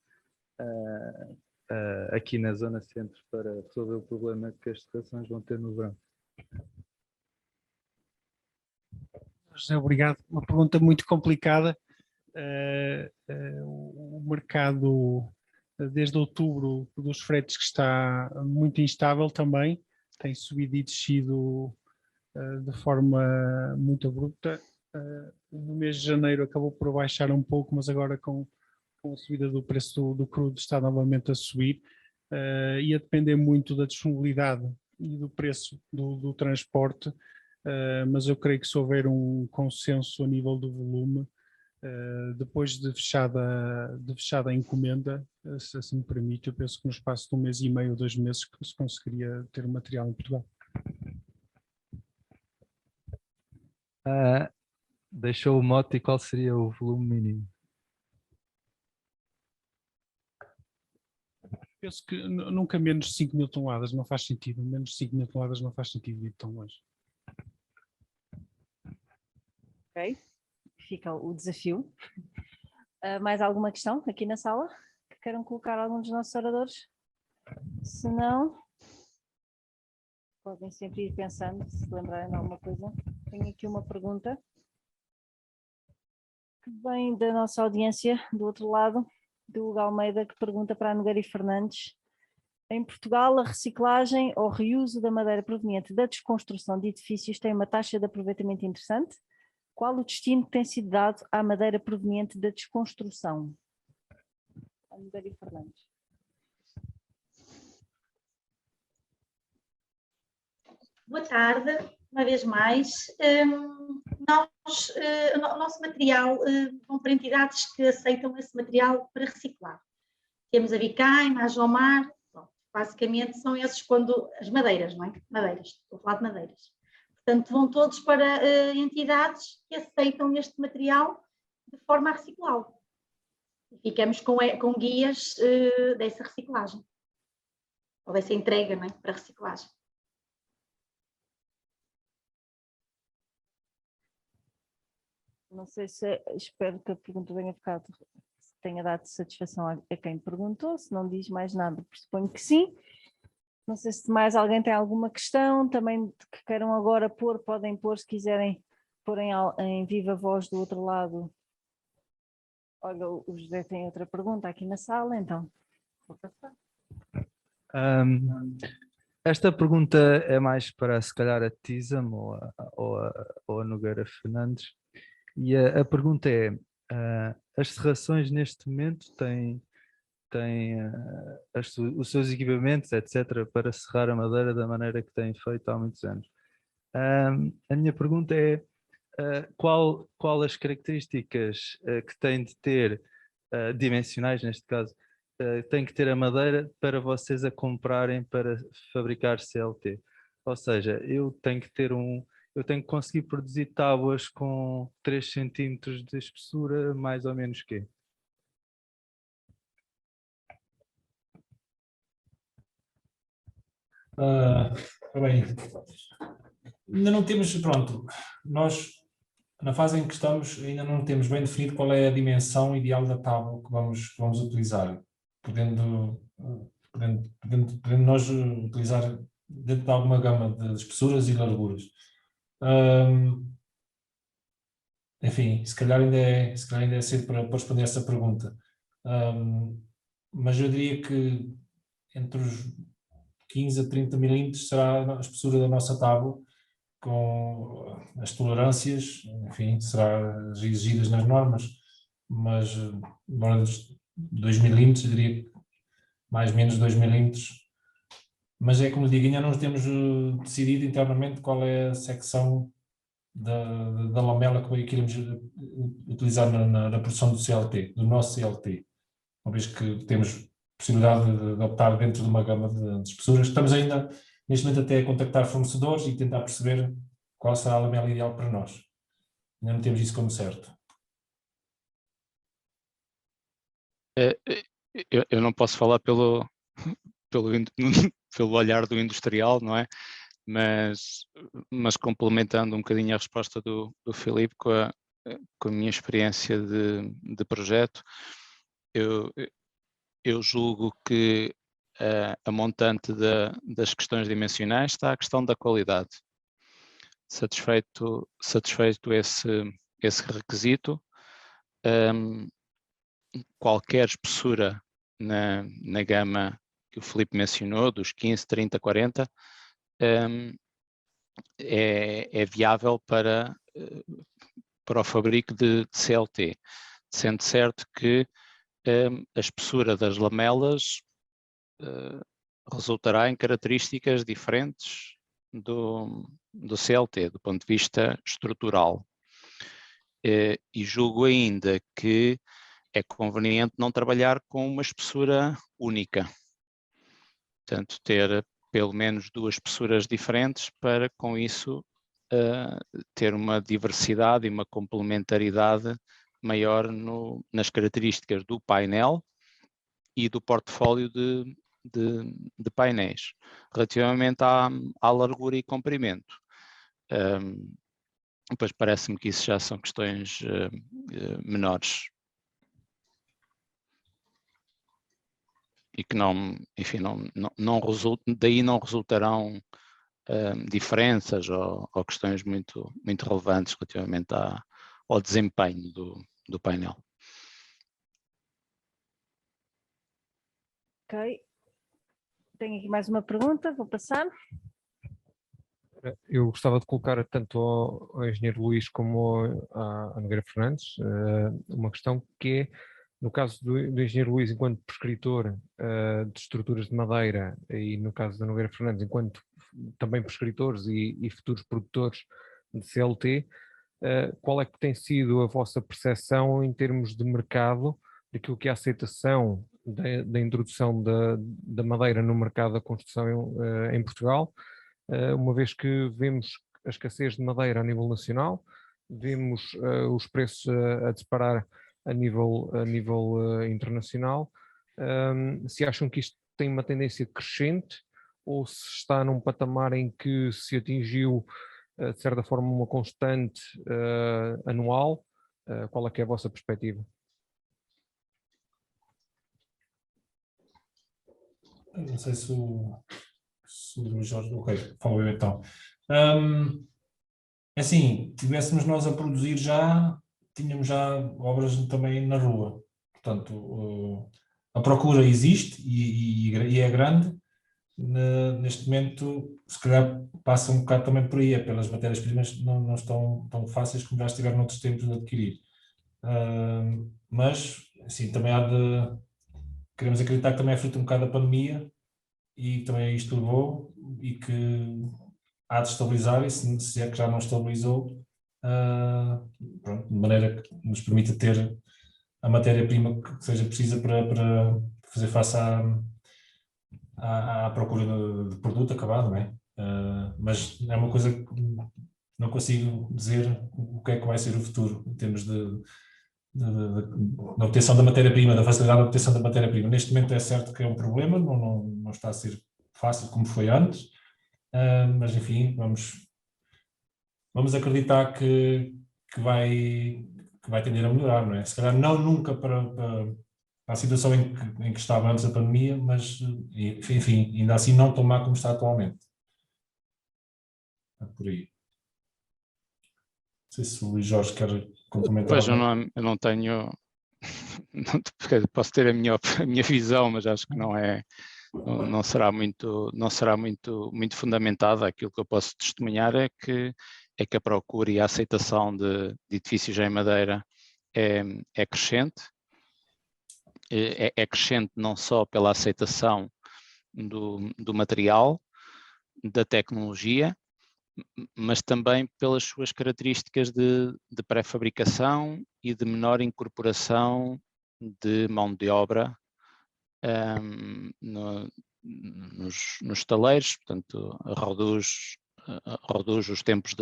aqui na zona centro para resolver o problema que as serrações vão ter no verão? José, obrigado. Uma pergunta muito complicada. O mercado, desde outubro, dos fretes, que está muito instável também, tem subido e descido de forma muito abrupta. No mês de janeiro acabou por baixar um pouco, mas agora com a subida do preço do crudo está novamente a subir, e a depender muito da disponibilidade e do preço do transporte. Mas eu creio que se houver um consenso a nível do volume, depois de fechada a encomenda, se assim me permite, eu penso que no espaço de 1 mês e meio, 2 meses, que se conseguiria ter o material em Portugal. Deixou o mote, e qual seria o volume mínimo? Penso que nunca menos de 5.000 toneladas, não faz sentido. Menos de 5.000 toneladas não faz sentido ir tão longe. Ok, fica o desafio. Mais alguma questão aqui na sala que queiram colocar algum dos nossos oradores? Se não, podem sempre ir pensando, se lembrarem de alguma coisa. Tenho aqui uma pergunta Vem da nossa audiência, do outro lado, do Hugo Almeida, que pergunta para a Nogueira e Fernandes. Em Portugal, a reciclagem ou reuso da madeira proveniente da desconstrução de edifícios tem uma taxa de aproveitamento interessante? Qual o destino que tem sido dado à madeira proveniente da desconstrução? A Nogueira e Fernandes. Boa tarde, uma vez mais. O nosso material vão para entidades que aceitam esse material para reciclar. Temos a Bicaim, a Jomar, basicamente são esses quando as madeiras, não é? Madeiras, estou a falar de madeiras. Portanto, vão todos para entidades que aceitam este material de forma a reciclá-lo. E ficamos com guias dessa reciclagem, ou dessa entrega, não é? Para reciclagem. Não sei se, espero que a pergunta tenha dado satisfação a quem perguntou, se não diz mais nada, pressuponho que sim. Não sei se mais alguém tem alguma questão, também que queiram agora pôr, podem pôr, se quiserem pôr em viva voz do outro lado. Olha, o José tem outra pergunta aqui na sala, então vou passar. Esta pergunta é mais para, se calhar, a TISAM ou a Nogueira Fernandes. E a pergunta é, as serrações neste momento têm os seus equipamentos, etc., para serrar a madeira da maneira que têm feito há muitos anos. A minha pergunta é, qual as características que tem de ter, dimensionais neste caso, tem que ter a madeira para vocês a comprarem para fabricar CLT? Ou seja, eu tenho que conseguir produzir tábuas com 3 centímetros de espessura, mais ou menos quê? Bem, ainda não temos, pronto, nós na fase em que estamos ainda não temos bem definido qual é a dimensão ideal da tábua que vamos utilizar, podendo nós utilizar dentro de alguma gama de espessuras e larguras. Enfim, se calhar ainda é cedo para responder essa pergunta, mas eu diria que entre os 15 a 30 milímetros será a espessura da nossa tábua, com as tolerâncias, enfim, será exigidas nas normas, mas 2 milímetros, eu diria que mais ou menos 2 milímetros, mas é como digo, ainda não temos decidido internamente qual é a secção da lamela que iremos utilizar na produção do CLT, do nosso CLT, uma vez que temos possibilidade de optar dentro de uma gama de espessuras. Estamos ainda, neste momento, até a contactar fornecedores e tentar perceber qual será a lamela ideal para nós. Ainda não temos isso como certo. Eu não posso falar pelo olhar do industrial, não é? Mas complementando um bocadinho a resposta do Filipe com a minha experiência de projeto, eu julgo que a montante das questões dimensionais está a questão da qualidade. Satisfeito esse requisito, qualquer espessura na gama que o Filipe mencionou, dos 15, 30, 40, é viável para o fabrico de CLT, sendo certo que a espessura das lamelas resultará em características diferentes do CLT, do ponto de vista estrutural. E julgo ainda que é conveniente não trabalhar com uma espessura única. Portanto, ter pelo menos 2 espessuras diferentes para, com isso, ter uma diversidade e uma complementaridade maior nas características do painel e do portfólio de painéis. Relativamente à largura e comprimento, pois parece-me que isso já são questões menores. E que daí não resultarão diferenças ou questões muito, muito relevantes relativamente ao desempenho do painel. Ok. Tenho aqui mais uma pergunta, vou passar. Eu gostava de colocar tanto ao engenheiro Luís como à Nogueira Fernandes uma questão que é, no caso do engenheiro Luís enquanto prescritor de estruturas de madeira e no caso da Nogueira Fernandes enquanto também prescritores e futuros produtores de CLT, qual é que tem sido a vossa percepção em termos de mercado, daquilo que é a aceitação da introdução da madeira no mercado da construção em Portugal, uma vez que vemos a escassez de madeira a nível nacional, vemos os preços a disparar a nível internacional, se acham que isto tem uma tendência crescente ou se está num patamar em que se atingiu de certa forma uma constante anual, qual é que é a vossa perspectiva? Não sei se o Jorge, ok, falo eu então. Assim, tivéssemos nós a produzir já, tínhamos já obras também na rua. Portanto, a procura existe e é grande. Neste momento, se calhar passa um bocado também por aí, é pelas matérias-primas não estão tão fáceis como já estiveram noutros tempos de adquirir. Mas, assim, também queremos acreditar que também é fruto um bocado da pandemia e também isto levou e que há de estabilizar, e se é que já não estabilizou, pronto, de maneira que nos permita ter a matéria-prima que seja precisa para fazer face à procura de produto acabado, não é? Mas é uma coisa que não consigo dizer o que é que vai ser o futuro em termos da obtenção da matéria-prima, da facilidade da obtenção da matéria-prima. Neste momento é certo que é um problema, não está a ser fácil como foi antes, mas enfim, vamos acreditar que vai tender a melhorar, não é? Se calhar não nunca para a situação em que estava antes da pandemia, mas enfim, ainda assim não tão má como está atualmente. É por aí. Não sei se o Luís Jorge quer complementar. Pois, eu não tenho, posso ter a minha visão, mas acho que não será muito fundamentada. Aquilo que eu posso testemunhar é que a procura e a aceitação de edifícios em madeira é crescente. É crescente não só pela aceitação do material, da tecnologia, mas também pelas suas características de pré-fabricação e de menor incorporação de mão de obra nos taleiros, portanto reduz os tempos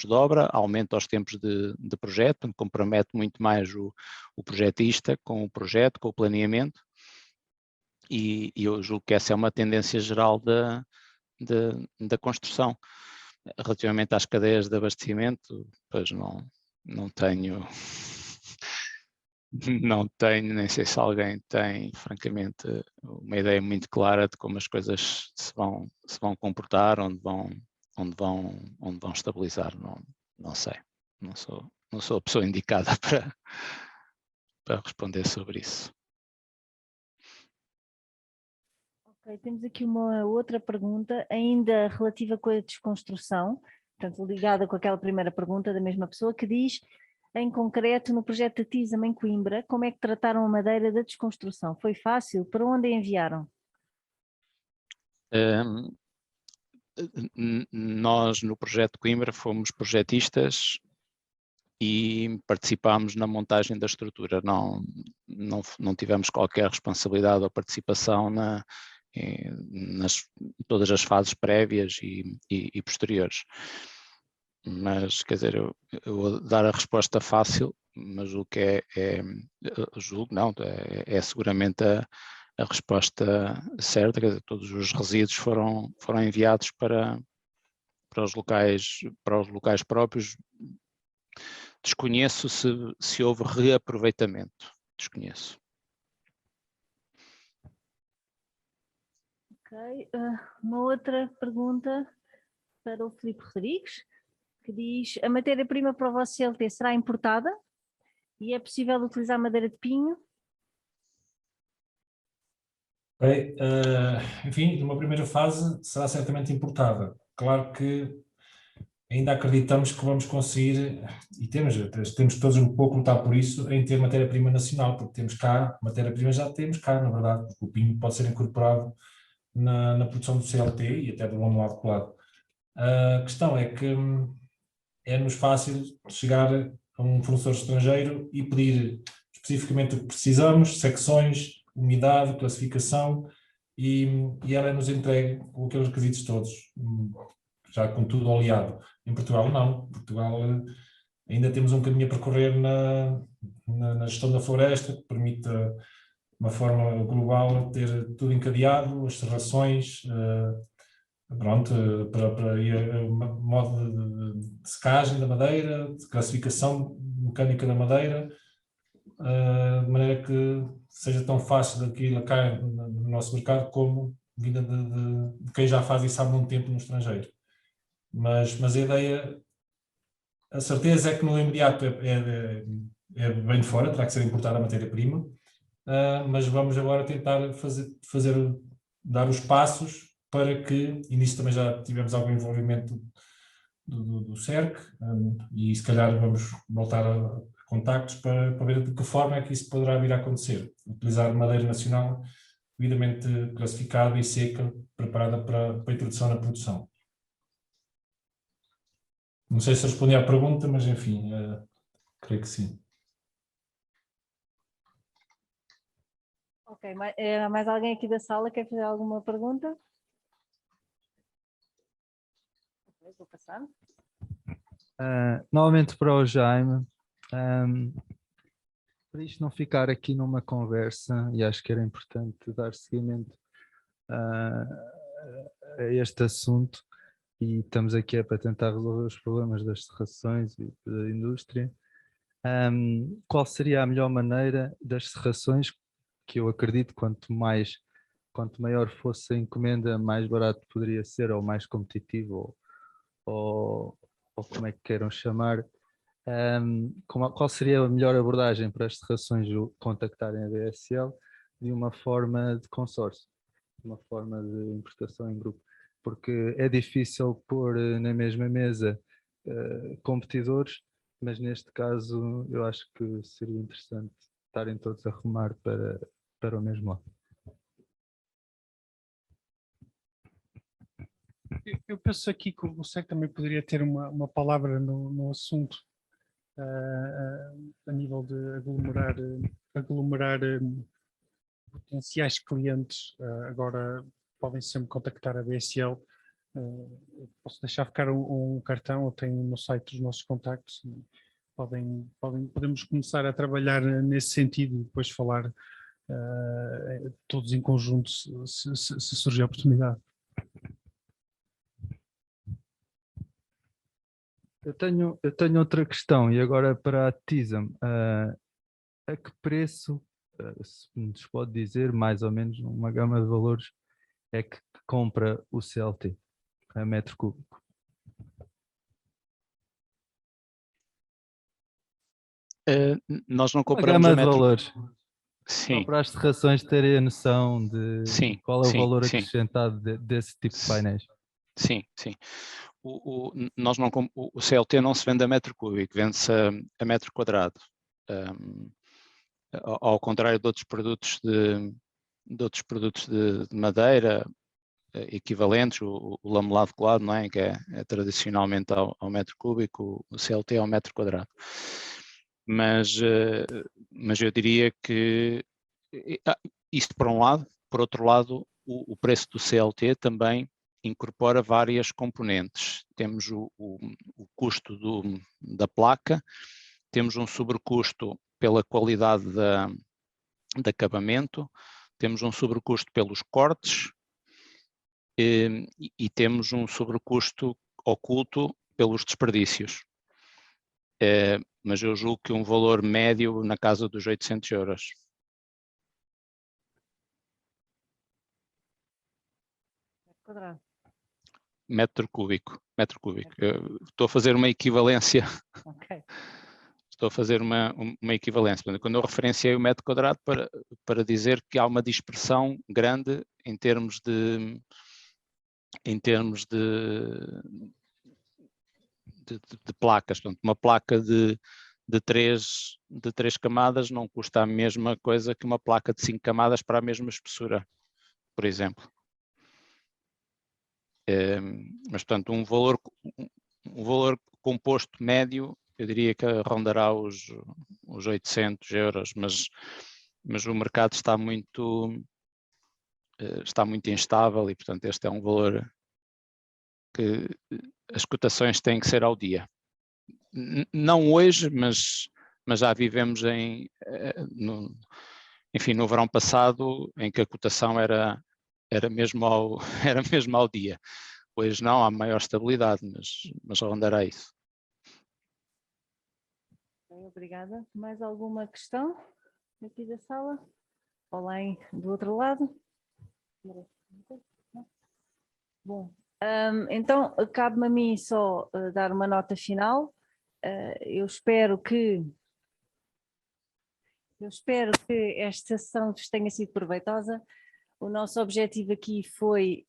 de obra, aumenta os tempos de projeto, compromete muito mais o projetista com o projeto, com o planeamento, e eu julgo que essa é uma tendência geral da construção. Relativamente às cadeias de abastecimento, pois não tenho, nem sei se alguém tem, francamente, uma ideia muito clara de como as coisas se vão comportar, onde vão estabilizar. Não sei, não sou a pessoa indicada para responder sobre isso. Ok, temos aqui uma outra pergunta, ainda relativa com a desconstrução, portanto ligada com aquela primeira pergunta da mesma pessoa, que diz, em concreto, no projeto da TISAM em Coimbra, como é que trataram a madeira da desconstrução? Foi fácil? Para onde a enviaram? Nós, no projeto de Coimbra, fomos projetistas e participámos na montagem da estrutura. Não tivemos qualquer responsabilidade ou participação nas todas as fases prévias e posteriores. Mas, quer dizer, eu vou dar a resposta fácil, mas o que é seguramente a resposta certa. Quer dizer, todos os resíduos foram enviados para os locais próprios. Desconheço se houve reaproveitamento. Desconheço. Ok, uma outra pergunta para o Filipe Rodrigues, que diz, a matéria-prima para o vosso CLT será importada? E é possível utilizar madeira de pinho? Bem, enfim, numa primeira fase será certamente importada. Claro que ainda acreditamos que vamos conseguir, e temos todos um pouco lutar por isso, em ter matéria-prima nacional, porque temos cá, matéria-prima já temos cá, na verdade, porque o pinho pode ser incorporado na produção do CLT e até do lado colado. A questão é que é-nos fácil chegar a um fornecedor estrangeiro e pedir especificamente o que precisamos, secções, umidade, classificação, e ela é-nos entregue com aqueles requisitos todos, já com tudo oleado. Em Portugal não, em Portugal ainda temos um caminho a percorrer na gestão da floresta, que permite de uma forma global ter tudo encadeado, as serrações, pronto, para ir a modo de secagem da madeira, de classificação mecânica da madeira, de maneira que seja tão fácil daquilo cá no nosso mercado como vinda de quem já faz isso há muito tempo no estrangeiro. Mas a ideia, a certeza é que no imediato bem de fora, terá que ser importada a matéria-prima, mas vamos agora tentar dar os passos para que, e nisso também já tivemos algum envolvimento do CERC, e se calhar vamos voltar a contactos para ver de que forma é que isso poderá vir a acontecer. Utilizar madeira nacional devidamente classificada e seca, preparada para a introdução na produção. Não sei se respondi à pergunta, mas enfim, creio que sim. Ok, mais alguém aqui da sala quer fazer alguma pergunta? Ok, vou passar. Novamente para o Jaime, para isto não ficar aqui numa conversa, e acho que era importante dar seguimento a este assunto, e estamos aqui para tentar resolver os problemas das serrações e da indústria. Qual seria a melhor maneira das serrações, que eu acredito quanto maior fosse a encomenda, mais barato poderia ser, ou mais competitivo, ou como é que queiram chamar. Qual seria a melhor abordagem para as serrações contactarem a BSL de uma forma de consórcio, de uma forma de importação em grupo? Porque é difícil pôr na mesma mesa competidores, mas neste caso eu acho que seria interessante estarem todos a remar para o mesmo lado. Eu penso aqui que o SEC também poderia ter uma palavra no assunto, a nível de aglomerar potenciais clientes. Agora podem sempre contactar a BSL. Posso deixar ficar um cartão, eu tenho no site os nossos contactos. Podemos começar a trabalhar nesse sentido e depois falar todos em conjunto se surgir a oportunidade. Eu tenho outra questão, e agora para a TISAM. A que preço, se nos pode dizer, mais ou menos, uma gama de valores, é que compra o CLT a metro cúbico? Nós não Uma compramos gama a de metro. valores. Sim. Só para as serrações terem a noção de qual é o valor sim. acrescentado desse tipo de painéis. Sim. O CLT não se vende a metro cúbico, vende-se a metro quadrado. Ao contrário de outros produtos de madeira equivalentes, o lamelado colado, não é? Que é tradicionalmente ao metro cúbico, o CLT é ao metro quadrado. Mas eu diria que isso por um lado. Por outro lado, o preço do CLT também incorpora várias componentes. Temos o custo da placa, temos um sobrecusto pela qualidade de acabamento, temos um sobrecusto pelos cortes e temos um sobrecusto oculto pelos desperdícios. Mas eu julgo que um valor médio na casa dos 800 euros. Quadrado. Metro cúbico. Eu estou a fazer uma equivalência. Ok. estou a fazer uma equivalência. Quando eu referenciei o metro quadrado para dizer que há uma dispersão grande em termos de placas. Portanto, uma placa de três camadas não custa a mesma coisa que uma placa de 5 camadas para a mesma espessura, por exemplo. Mas, portanto, um valor composto médio, eu diria que rondará os 800 euros, mas o mercado está muito instável e, portanto, este é um valor que as cotações têm que ser ao dia. Não hoje, mas já vivemos no verão passado, em que a cotação era mesmo ao dia. Hoje não, há maior estabilidade, mas rondará isso. Obrigada. Mais alguma questão aqui da sala? Ou lá do outro lado? Bom, então cabe-me a mim só dar uma nota final. Eu espero que esta sessão tenha sido proveitosa. O nosso objetivo aqui foi,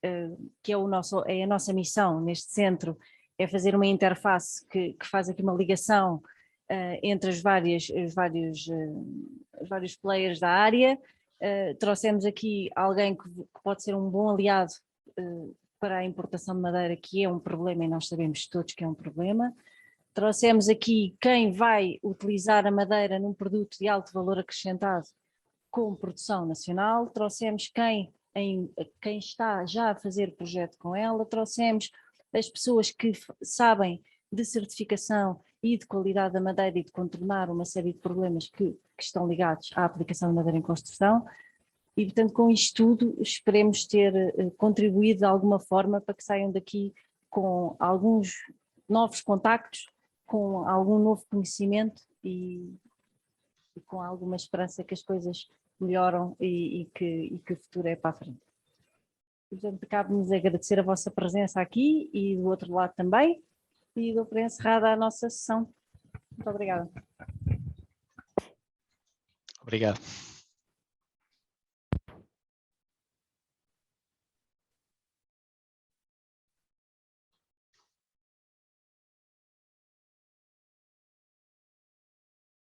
que é a nossa missão neste centro, é fazer uma interface que faz aqui uma ligação entre os vários players da área. Trouxemos aqui alguém que pode ser um bom aliado para a importação de madeira, que é um problema e nós sabemos todos que é um problema. Trouxemos aqui quem vai utilizar a madeira num produto de alto valor acrescentado com produção nacional, trouxemos quem está já a fazer projeto com ela, trouxemos as pessoas que sabem de certificação e de qualidade da madeira e de contornar uma série de problemas que estão ligados à aplicação de madeira em construção e, portanto, com isto tudo esperemos ter contribuído de alguma forma para que saiam daqui com alguns novos contactos, com algum novo conhecimento e com alguma esperança que as coisas melhoram e que o futuro é para a frente. Portanto, cabe-nos agradecer a vossa presença aqui e do outro lado também e dou por encerrada a nossa sessão. Muito obrigada. Obrigado.